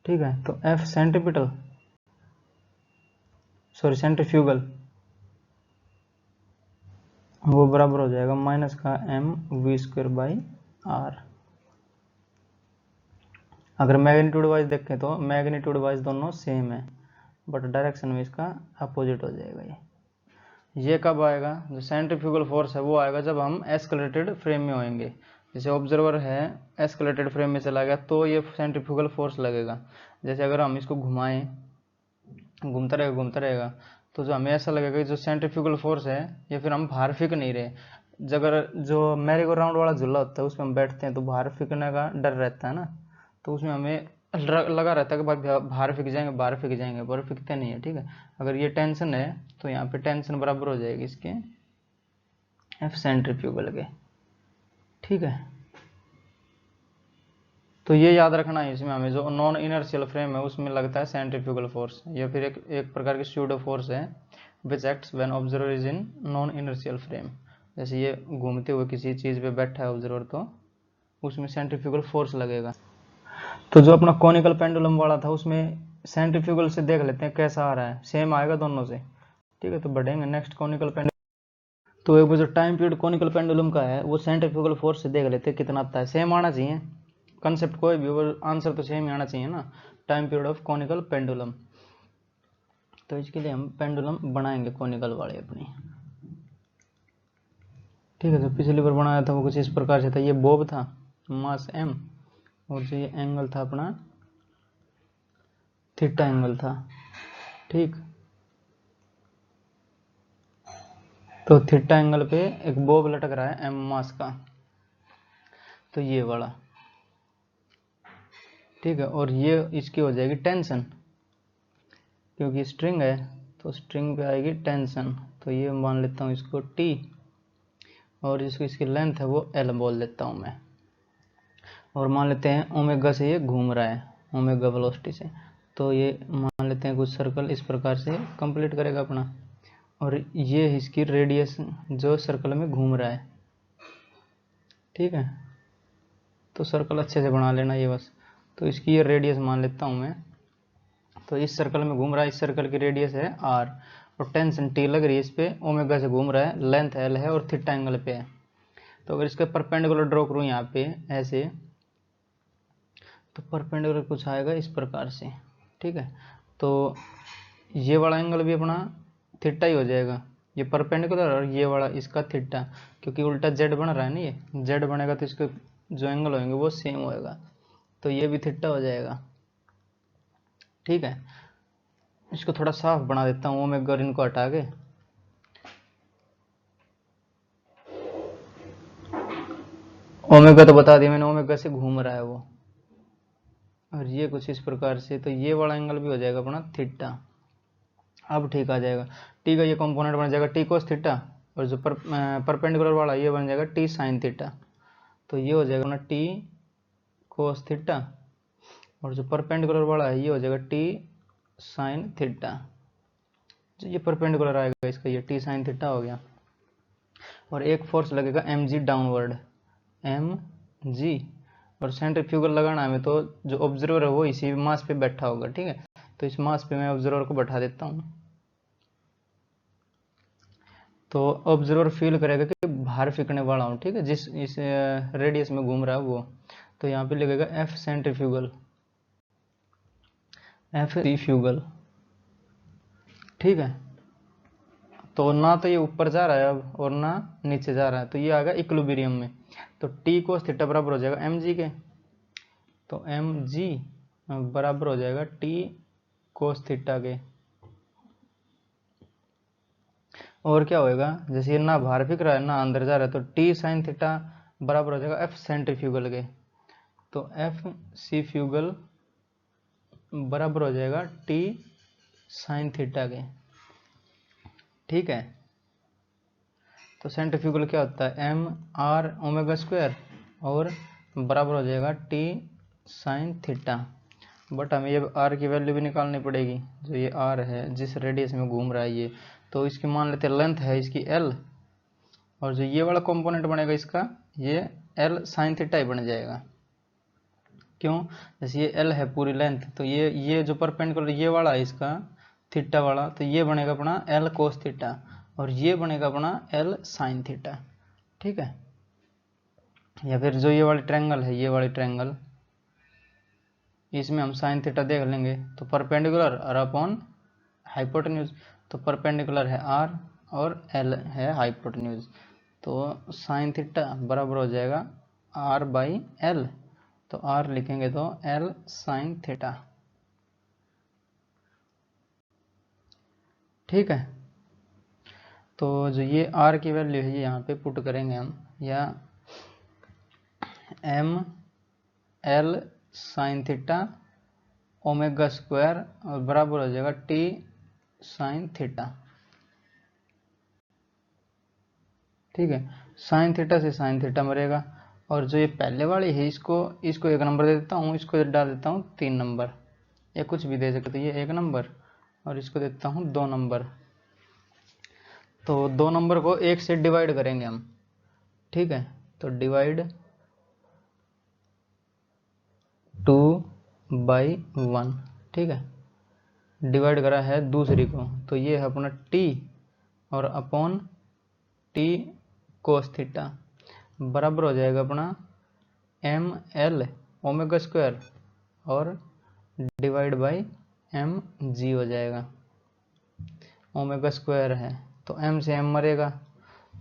ठीक है, तो एफ सेंट्रीपिटल सेंट्रीफ्यूगल वो बराबर हो जाएगा माइनस का M V square by R. अगर मैग्नीट्यूड वाइज देखें तो मैग्नीट्यूड वाइज दोनों सेम है, बट डायरेक्शन में इसका अपोजिट हो जाएगा। ये कब आएगा, जो सेंट्रीफ्यूगल फोर्स है वो आएगा जब हम एस्केलेटेड फ्रेम में होंगे। जैसे ऑब्जर्वर है एस्केलेटेड फ्रेम में चला गया तो ये सेंट्रीफ्यूगल फोर्स लगेगा। जैसे अगर हम इसको घुमाएं, घूमता रहेगा, तो जो हमें ऐसा लगेगा कि जो सेंट्रीफ्यूगल फोर्स है या फिर हम बाहर फेंक नहीं रहे। अगर जो मैरी गो राउंड वाला झूला होता है उसमें हम बैठते हैं तो बाहर फेंकने का डर रहता है ना, तो उसमें हमें लगा रहता है कि भाई बाहर फेंक जाएंगे, पर फेंकते नहीं है। ठीक है, अगर ये टेंशन है तो यहाँ पे टेंशन बराबर हो जाएगी इसके एफ सेंट्रीफ्यूगल के। ठीक है, तो ये याद रखना है इसमें हमें, जो नॉन इनर्शियल फ्रेम है उसमें लगता है सेंट्रीफ्यूगल फोर्स, या फिर एक प्रकार की स्यूडो फोर्स है which acts when observer is in non inertial frame. जैसे ये घूमते हुए किसी चीज़ पे बैठा है ऑब्जर्वर, तो उसमें सेंट्रीफ्यूगल फोर्स लगेगा। तो जो अपना कॉनिकल पेंडुलम वाला था उसमें सेंट्रीफ्यूगल से देख लेते हैं कैसा आ रहा है, सेम आएगा दोनों से। ठीक है, तो बढ़ेंगे नेक्स्ट कॉनिकल पेंडुलम। तो एक जो टाइम पीरियड कॉनिकल पेंडुलम का है वो सेंट्रीफ्यूगल फोर्स से देख लेते हैं कितना आता है, सेम आना चाहिए, कंसेप्ट कोई भी और आंसर तो सेम ही आना चाहिए ना। Time period of conical pendulum, तो इसके लिए हम पेंडुलम बनाएंगे कॉनिकल वाले अपनी। ठीक है, तो पिछली बार बनाया था वो कुछ इस प्रकार से था, ये बॉब था, मास m, और जो ये एंगल था अपना थीटा एंगल था। ठीक, तो थीटा एंगल पे एक बॉब लटक रहा है m मास का, तो ये वाला। ठीक है, और ये इसकी हो जाएगी टेंशन, क्योंकि स्ट्रिंग है तो स्ट्रिंग पे आएगी टेंशन, तो ये मान लेता हूँ इसको t, और जिसकी इसकी लेंथ है वो l बोल देता हूँ मैं। और मान लेते हैं ओमेगा से ये घूम रहा है, ओमेगा वेलोसिटी से, तो ये मान लेते हैं कुछ सर्कल इस प्रकार से कंप्लीट करेगा अपना, और ये इसकी रेडियस जो सर्कल में घूम रहा है। ठीक है, तो सर्कल अच्छे से बना लेना ये बस। तो इसकी ये रेडियस मान लेता हूँ मैं, तो इस सर्कल में घूम रहा है, इस सर्कल की रेडियस है r, और टेंशन t लग रही है इस पे, ओमेगा से घूम रहा है, लेंथ l है और थीटा एंगल पे है। तो अगर इसके परपेंडिकुलर ड्रॉ करूँ यहाँ पे ऐसे, तो परपेंडिकुलर कुछ आएगा इस प्रकार से। ठीक है, तो ये वाला एंगल भी अपना थीटा ही हो जाएगा, ये परपेंडिकुलर और ये वाला इसका थीटा, क्योंकि उल्टा जेड बन रहा है ना, ये जेड बनेगा तो इसके जो एंगल होंगे वो सेम होएगा, तो ये भी थीटा हो जाएगा। ठीक है, इसको थोड़ा साफ बना देता हूँ ओमेगा और इनको हटा के। ओमेगा तो बता दिया मैंने, ओमेगा से घूम रहा है वो, और ये कुछ इस प्रकार से, तो ये वाला एंगल भी हो जाएगा अपना थीटा। अब ठीक आ जाएगा, टी का ये कंपोनेंट बन जाएगा टी कोस थीटा, और जो परपेंडिकुलर वाला ये बन जाएगा टी साइन थीटा, तो ये हो जाएगा अपना टी कोस थीटा, और जो परपेंडिकुलर वाला है ये हो जाएगा टी साइन थीटा। जो ये परपेंडिकुलर आएगा इसका ये टी साइन थीटा हो गया, और एक फोर्स लगेगा M G downward, M G, और सेंट्रीफ्यूगल लगाना है हमें, तो जो ऑब्जर्वर है वो इसी मास पे बैठा होगा। ठीक है, तो इस मास पे मैं ऑब्जर्वर को बैठा देता हूँ, तो ऑब्जर्वर फील करेगा कि बाहर फेंकने वाला हूँ। ठीक है, जिस इस रेडियस में घूम रहा है वो, तो यहाँ पे लगेगा एफ सेंट्रीफ्यूगल, एफ रिफ्यूगल। ठीक है, तो ना तो ये ऊपर जा रहा है अब और ना नीचे जा रहा है, तो ये आ गया इक्विलिब्रियम में, तो टी कोस थीटा बराबर हो जाएगा एम जी के, तो एम जी बराबर हो जाएगा टी कोस थीटा के। और क्या होएगा, जैसे ये ना बाहर फेंक रहा है ना अंदर जा रहा है, तो टी साइन थीटा बराबर हो जाएगा एफ सेंट्रीफ्यूगल के, तो एफ सी फ्यूगल बराबर हो जाएगा टी साइन थीटा के। ठीक है, तो सेंट्रीफ्यूगल क्या होता है एम आर ओमेगा स्क्वायर, और बराबर हो जाएगा टी साइन थीटा, बट हमें ये आर की वैल्यू भी निकालनी पड़ेगी, जो ये आर है जिस रेडियस में घूम रहा है ये, तो इसकी मान लेते हैं लेंथ है इसकी एल, और जो ये वाला कंपोनेंट बनेगा इसका ये एल साइन थीटा ही बन जाएगा। क्यों, जैसे ये एल है पूरी लेंथ, तो ये जो परपेंडिकुलर ये वाला है इसका थीटा वाला, तो ये बनेगा अपना एल कोस थीटा, और ये बनेगा अपना एल साइन थीटा। ठीक है, या फिर जो ये वाली ट्रायंगल है, ये वाली ट्रायंगल, इसमें हम साइन थीटा देख लेंगे, तो परपेंडिकुलर और अपॉन हाइपोटेन्यूज, तो परपेंडिकुलर है आर और एल है हाइपोटेन्यूज, तो साइन थीटा बराबर हो जाएगा आर बाई एल, तो आर लिखेंगे तो एल साइन थीटा। ठीक है, तो जो ये आर की वैल्यू है ये यहाँ पे पुट करेंगे हम, या M L sine theta omega square, और बराबर हो जाएगा टी साइन थीटा। ठीक है, साइन थीटा से साइन थीटा मरेगा, और जो ये पहले वाली है इसको इसको 1 नंबर दे देता हूँ, इसको डाल देता हूँ 3 नंबर, या कुछ भी दे सकते, तो ये 1 नंबर, और इसको देता हूँ 2 नंबर, तो 2 नंबर को 1 से डिवाइड करेंगे हम। ठीक है, तो डिवाइड 2/1। ठीक है, डिवाइड करा है दूसरी को, तो ये है अपना t, और अपॉन टी कोस थीटा बराबर हो जाएगा अपना एम एल ओमेगा स्क्वायर और डिवाइड बाई एम जी हो जाएगा। ओमेगा स्क्वायर है तो एम से एम मरेगा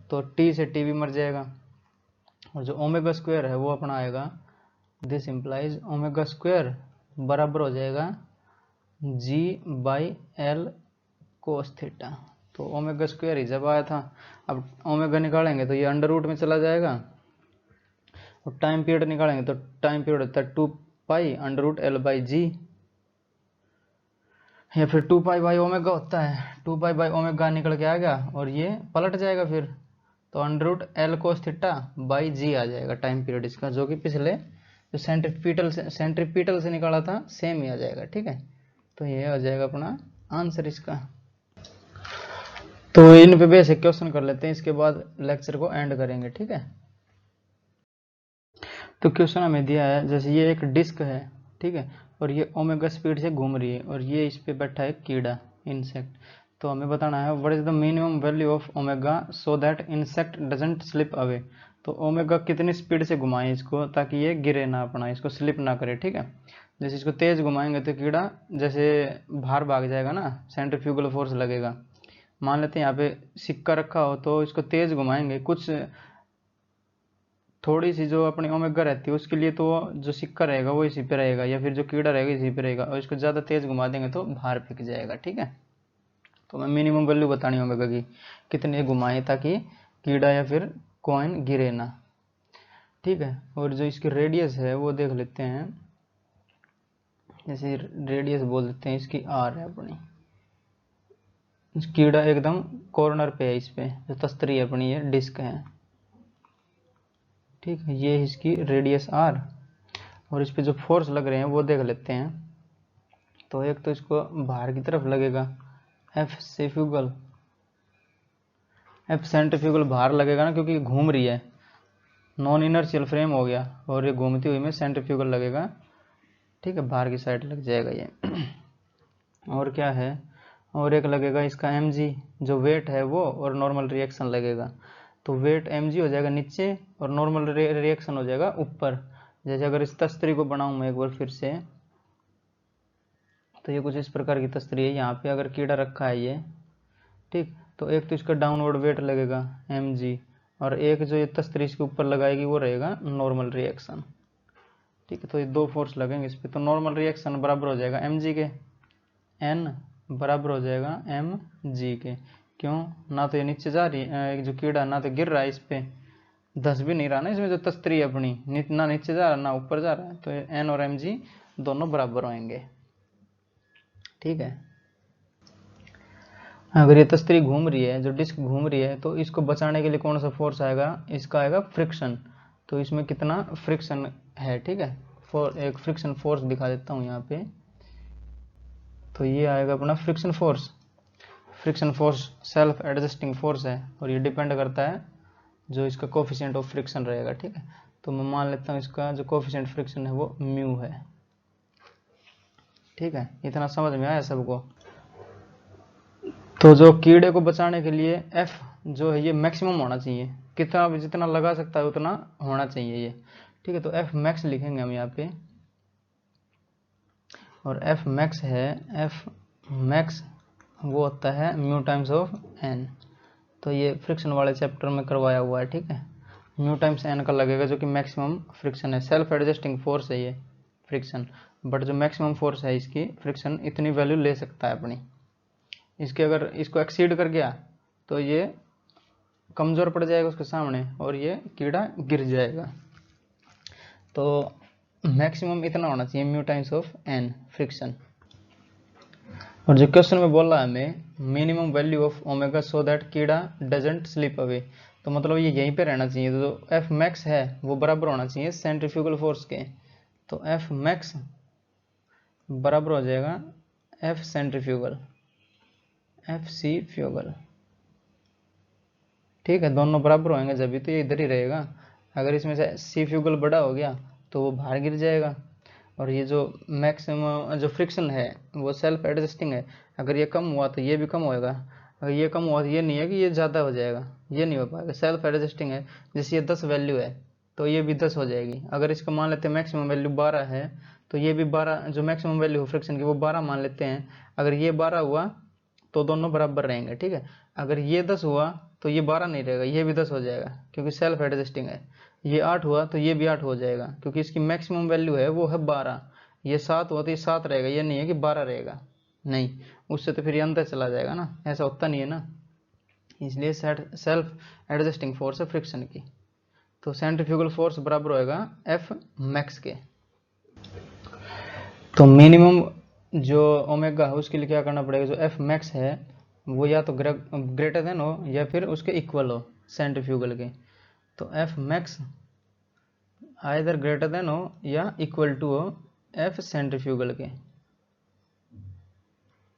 तो टी से टी भी मर जाएगा, और जो ओमेगा स्क्वायर है वो अपना आएगा, दिस इम्प्लाइज ओमेगा स्क्वायर बराबर हो जाएगा जी बाई एल कोस थीटा। तो ओमेगा स्क्वायर ही जब आया था, अब ओमेगा निकालेंगे तो ये अंडर रूट में चला जाएगा, और टाइम पीरियड निकालेंगे तो टाइम पीरियड होता है 2 pi under root L by G, या फिर 2 पाई बाई ओमेगा होता है, 2 पाई बाई ओमेगा निकल के आ गया और ये पलट जाएगा फिर, तो under root L cos theta by G आ जाएगा टाइम पीरियड इसका, जो कि पिछले जो सेंट्रीपिटल से निकाला था सेम ही आ जाएगा। ठीक है, तो ये आ जाएगा अपना आंसर इसका। तो इन पे बेसिक क्वेश्चन कर लेते हैं, इसके बाद लेक्चर को एंड करेंगे। ठीक है, तो क्वेश्चन हमें दिया है, जैसे ये एक डिस्क है, ठीक है, और ये ओमेगा स्पीड से घूम रही है, और ये इस पे बैठा है कीड़ा, इंसेक्ट। तो हमें बताना है what is the minimum value of omega so that insect doesn't slip away. तो ओमेगा कितनी स्पीड से घुमाएं इसको ताकि ये गिरे ना, अपना इसको स्लिप ना करे। ठीक है, जैसे इसको तेज घुमाएंगे तो कीड़ा जैसे बाहर भाग जाएगा ना, सेंट्रीफ्यूगल फोर्स लगेगा। मान लेते हैं यहाँ पे सिक्का रखा हो तो इसको तेज घुमाएंगे, कुछ थोड़ी सी जो अपनी ओमेगा रहती है उसके लिए तो जो सिक्का रहेगा वो इसी पे रहेगा, या फिर जो कीड़ा रहेगा इसी पे रहेगा, और इसको ज़्यादा तेज घुमा देंगे तो बाहर फेंक जाएगा। ठीक है, तो मैं मिनिमम वैल्यू बतानी ओमेगा की कितने घुमाए ताकि कीड़ा या फिर कॉइन गिरे ना। ठीक है, और जो इसकी रेडियस है वो देख लेते हैं, जैसे रेडियस बोल देते हैं इसकी आर है अपनी, कीड़ा एकदम कॉर्नर पे है, इस पे जो तस्तरी है अपनी ये डिस्क है। ठीक है, ये इसकी रेडियस आर, और इस पे जो फोर्स लग रहे हैं वो देख लेते हैं। तो एक तो इसको बाहर की तरफ लगेगा एफ सेंट्रीफ्यूगल, एफ सेंट्रीफ्यूगल बाहर लगेगा ना, क्योंकि घूम रही है, नॉन इनर्शियल फ्रेम हो गया, और ये घूमती हुई में सेंट्रीफ्यूगल लगेगा। ठीक है, बाहर की साइड लग जाएगा ये। और क्या है, और एक लगेगा इसका एम जी, जो वेट है वो, और नॉर्मल रिएक्शन लगेगा। तो वेट एम जी हो जाएगा नीचे और नॉर्मल रिएक्शन हो जाएगा ऊपर। जैसे अगर इस तस्तरी को बनाऊं मैं एक बार फिर से, तो ये कुछ इस प्रकार की तस्तरी है, यहाँ पे अगर कीड़ा रखा है ये, ठीक, तो एक तो इसका डाउनवर्ड वेट लगेगा एम जी, और एक जो ये तस्तरी इसके ऊपर लगाएगी वो रहेगा नॉर्मल रिएक्शन। ठीक है, तो ये दो फोर्स लगेंगे इस पर, तो नॉर्मल रिएक्शन बराबर हो जाएगा एम जी के, एन बराबर हो जाएगा एम जी के। क्यों, ना तो ये नीचे जा रही है, जो कीड़ा ना तो गिर रहा है इस पे, धस भी नहीं रहा ना इसमें जो तस्तरी है अपनी, ना नीचे जा रहा ना ऊपर जा रहा है, तो एन और एम जी दोनों बराबर होंगे। ठीक है, अगर ये तस्तरी घूम रही है, जो डिस्क घूम रही है, तो इसको बचाने के लिए कौन सा फोर्स आएगा, इसका आएगा फ्रिक्शन। तो इसमें कितना फ्रिक्शन है, ठीक है, एक फ्रिक्शन फोर्स दिखा देता हूँ यहाँ पे। तो ये आएगा अपना friction force. Friction force self adjusting force है, और ये डिपेंड करता है जो इसका कोफिशिएंट ऑफ फ्रिक्शन रहेगा। ठीक है, तो मैं मान लेता हूँ इसका जो कोफिशिएंट फ्रिक्शन है वो म्यू है। ठीक है, इतना समझ में आया सबको। तो जो कीड़े को बचाने के लिए एफ जो है ये मैक्सिमम होना चाहिए, कितना भी जितना लगा सकता है उतना होना चाहिए ये। ठीक है, तो एफ मैक्स लिखेंगे हम यहाँ पे, और एफ मैक्स है, एफ मैक्स वो होता है म्यू टाइम्स ऑफ एन। तो ये फ्रिक्शन वाले चैप्टर में करवाया हुआ है। ठीक है, म्यू टाइम्स एन का लगेगा, जो कि मैक्सिमम फ्रिक्शन है, सेल्फ एडजस्टिंग फोर्स है ये फ्रिक्शन, बट जो मैक्सिमम फोर्स है इसकी फ्रिक्शन इतनी वैल्यू ले सकता है अपनी। इसके अगर इसको एक्सीड कर गया तो ये कमज़ोर पड़ जाएगा उसके सामने, और ये कीड़ा गिर जाएगा। तो मैक्सिमम इतना होना चाहिए mu times of N friction. और जो क्वेश्चन में बोला है हमें minimum value of omega so that कीड़ा डजंट स्लिप अवे, तो मतलब ये यहीं पे रहना चाहिए। तो एफ मैक्स है वो बराबर होना चाहिए सेंट्रीफ्यूगल फोर्स के, तो एफ मैक्स बराबर हो जाएगा F centrifugal, F centrifugal. ठीक है, दोनों बराबर होंगे जब भी, तो ये इधर ही रहेगा। अगर इसमें से सी फ्यूगल बड़ा हो गया तो वो बाहर गिर जाएगा, और ये जो मैक्सिमम जो फ्रिक्शन है वो सेल्फ एडजस्टिंग है, अगर ये कम हुआ तो ये भी कम होएगा, अगर ये कम हुआ तो ये नहीं है कि ये ज़्यादा हो जाएगा, ये नहीं हो पाएगा, सेल्फ एडजस्टिंग है। जैसे ये 10 वैल्यू है तो ये भी 10 हो जाएगी। अगर इसका मान लेते हैं मैक्सिमम वैल्यू 12 है तो ये भी 12, जो मैक्सिमम वैल्यू हो फ्रिक्शन की वो 12 मान लेते हैं। अगर ये 12 हुआ तो दोनों बराबर रहेंगे, ठीक है। अगर ये 10 हुआ तो ये 12 नहीं रहेगा, ये भी 10 हो जाएगा क्योंकि सेल्फ एडजस्टिंग है। ये 8 हुआ तो ये भी 8 हो जाएगा क्योंकि इसकी मैक्सिमम वैल्यू है वो है 12। ये 7 हुआ तो ये 7 रहेगा, ये नहीं है कि 12 रहेगा, नहीं, उससे तो फिर ये अंदर चला जाएगा ना, ऐसा होता नहीं है ना। इसलिए सेल्फ एडजस्टिंग फोर्स है फ्रिक्शन की। तो सेंट्रीफ्यूगल फोर्स बराबर होएगा एफ मैक्स के। तो मिनिमम जो ओमेगा है उसके लिए क्या करना पड़ेगा, जो एफ मैक्स है वो या तो ग्रेटर देन हो या फिर उसके इक्वल हो सेंट्रीफ्यूगल के। तो F max either greater than हो या इक्वल टू हो एफ सेंट्रीफ्यूगल के,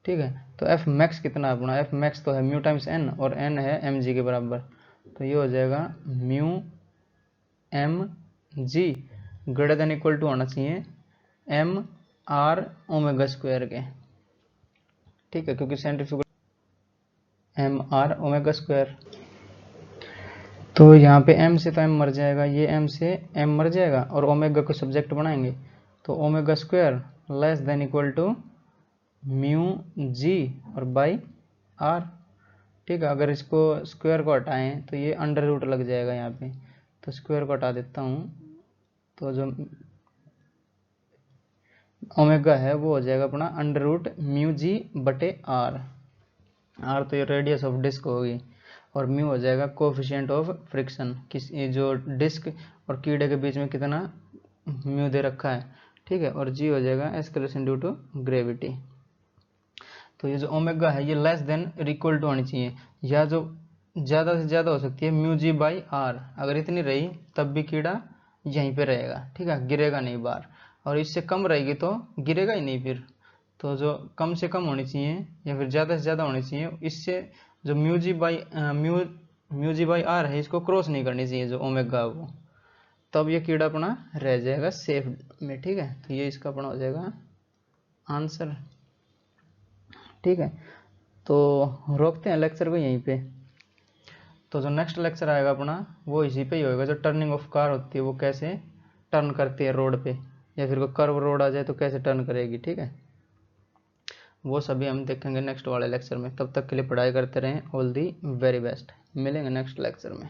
ठीक है। तो एफ मैक्स कितना है अपना, एफ मैक्स तो है म्यू टाइम्स एन और एन है एम जी के बराबर। तो ये हो जाएगा mu M G greater than equal to होना चाहिए एम आर ओमेगा स्क्वायर के, ठीक है, क्योंकि centrifugal M R omega square. तो यहाँ पे m से तो m मर जाएगा, ये m से m मर जाएगा और ओमेगा को सब्जेक्ट बनाएंगे तो omega square less than equal to mu G और बाई आर, ठीक है। अगर इसको स्क्वायर को हटाएं तो ये अंडर रूट लग जाएगा यहाँ पे, तो स्क्वायर को हटा देता हूँ। तो जो ओमेगा है वो हो जाएगा अपना अंडर रूट म्यू जी बटे आर, आर तो ये रेडियस ऑफ डिस्क होगी और म्यू हो जाएगा कोफिशिएंट ऑफ फ्रिक्शन, किसी जो डिस्क और कीड़े के बीच में कितना म्यू दे रखा है, ठीक है। और जी हो जाएगा एस्केलेशन ड्यू टू ग्रेविटी। तो ये जो ओमेगा है ये लेस देन इक्वल टू होनी चाहिए, या जो ज़्यादा से ज़्यादा हो सकती है म्यू जी बाई आर। अगर इतनी रही तब भी कीड़ा यहीं पे रहेगा, ठीक है, गिरेगा नहीं बाहर। और इससे कम रहेगी तो गिरेगा ही नहीं फिर। तो जो कम से कम होनी चाहिए या फिर ज़्यादा से ज़्यादा होनी चाहिए, इससे जो म्यू जी बाई आर है इसको क्रॉस नहीं करनी चाहिए जो ओमेगा है वो, तब ये कीड़ा अपना रह जाएगा सेफ में, ठीक है। तो ये इसका अपना हो जाएगा आंसर, ठीक है। तो रोकते हैं लेक्चर को यहीं पे। तो जो नेक्स्ट लेक्चर आएगा अपना वो इसी पे ही होएगा, जो टर्निंग ऑफ कार होती है वो कैसे टर्न करती है रोड पे, या फिर कोई कर्व रोड आ जाए तो कैसे टर्न करेगी, ठीक है। वो सभी हम देखेंगे नेक्स्ट वाले लेक्चर में। तब तक के लिए पढ़ाई करते रहें। All the very best. मिलेंगे नेक्स्ट लेक्चर में।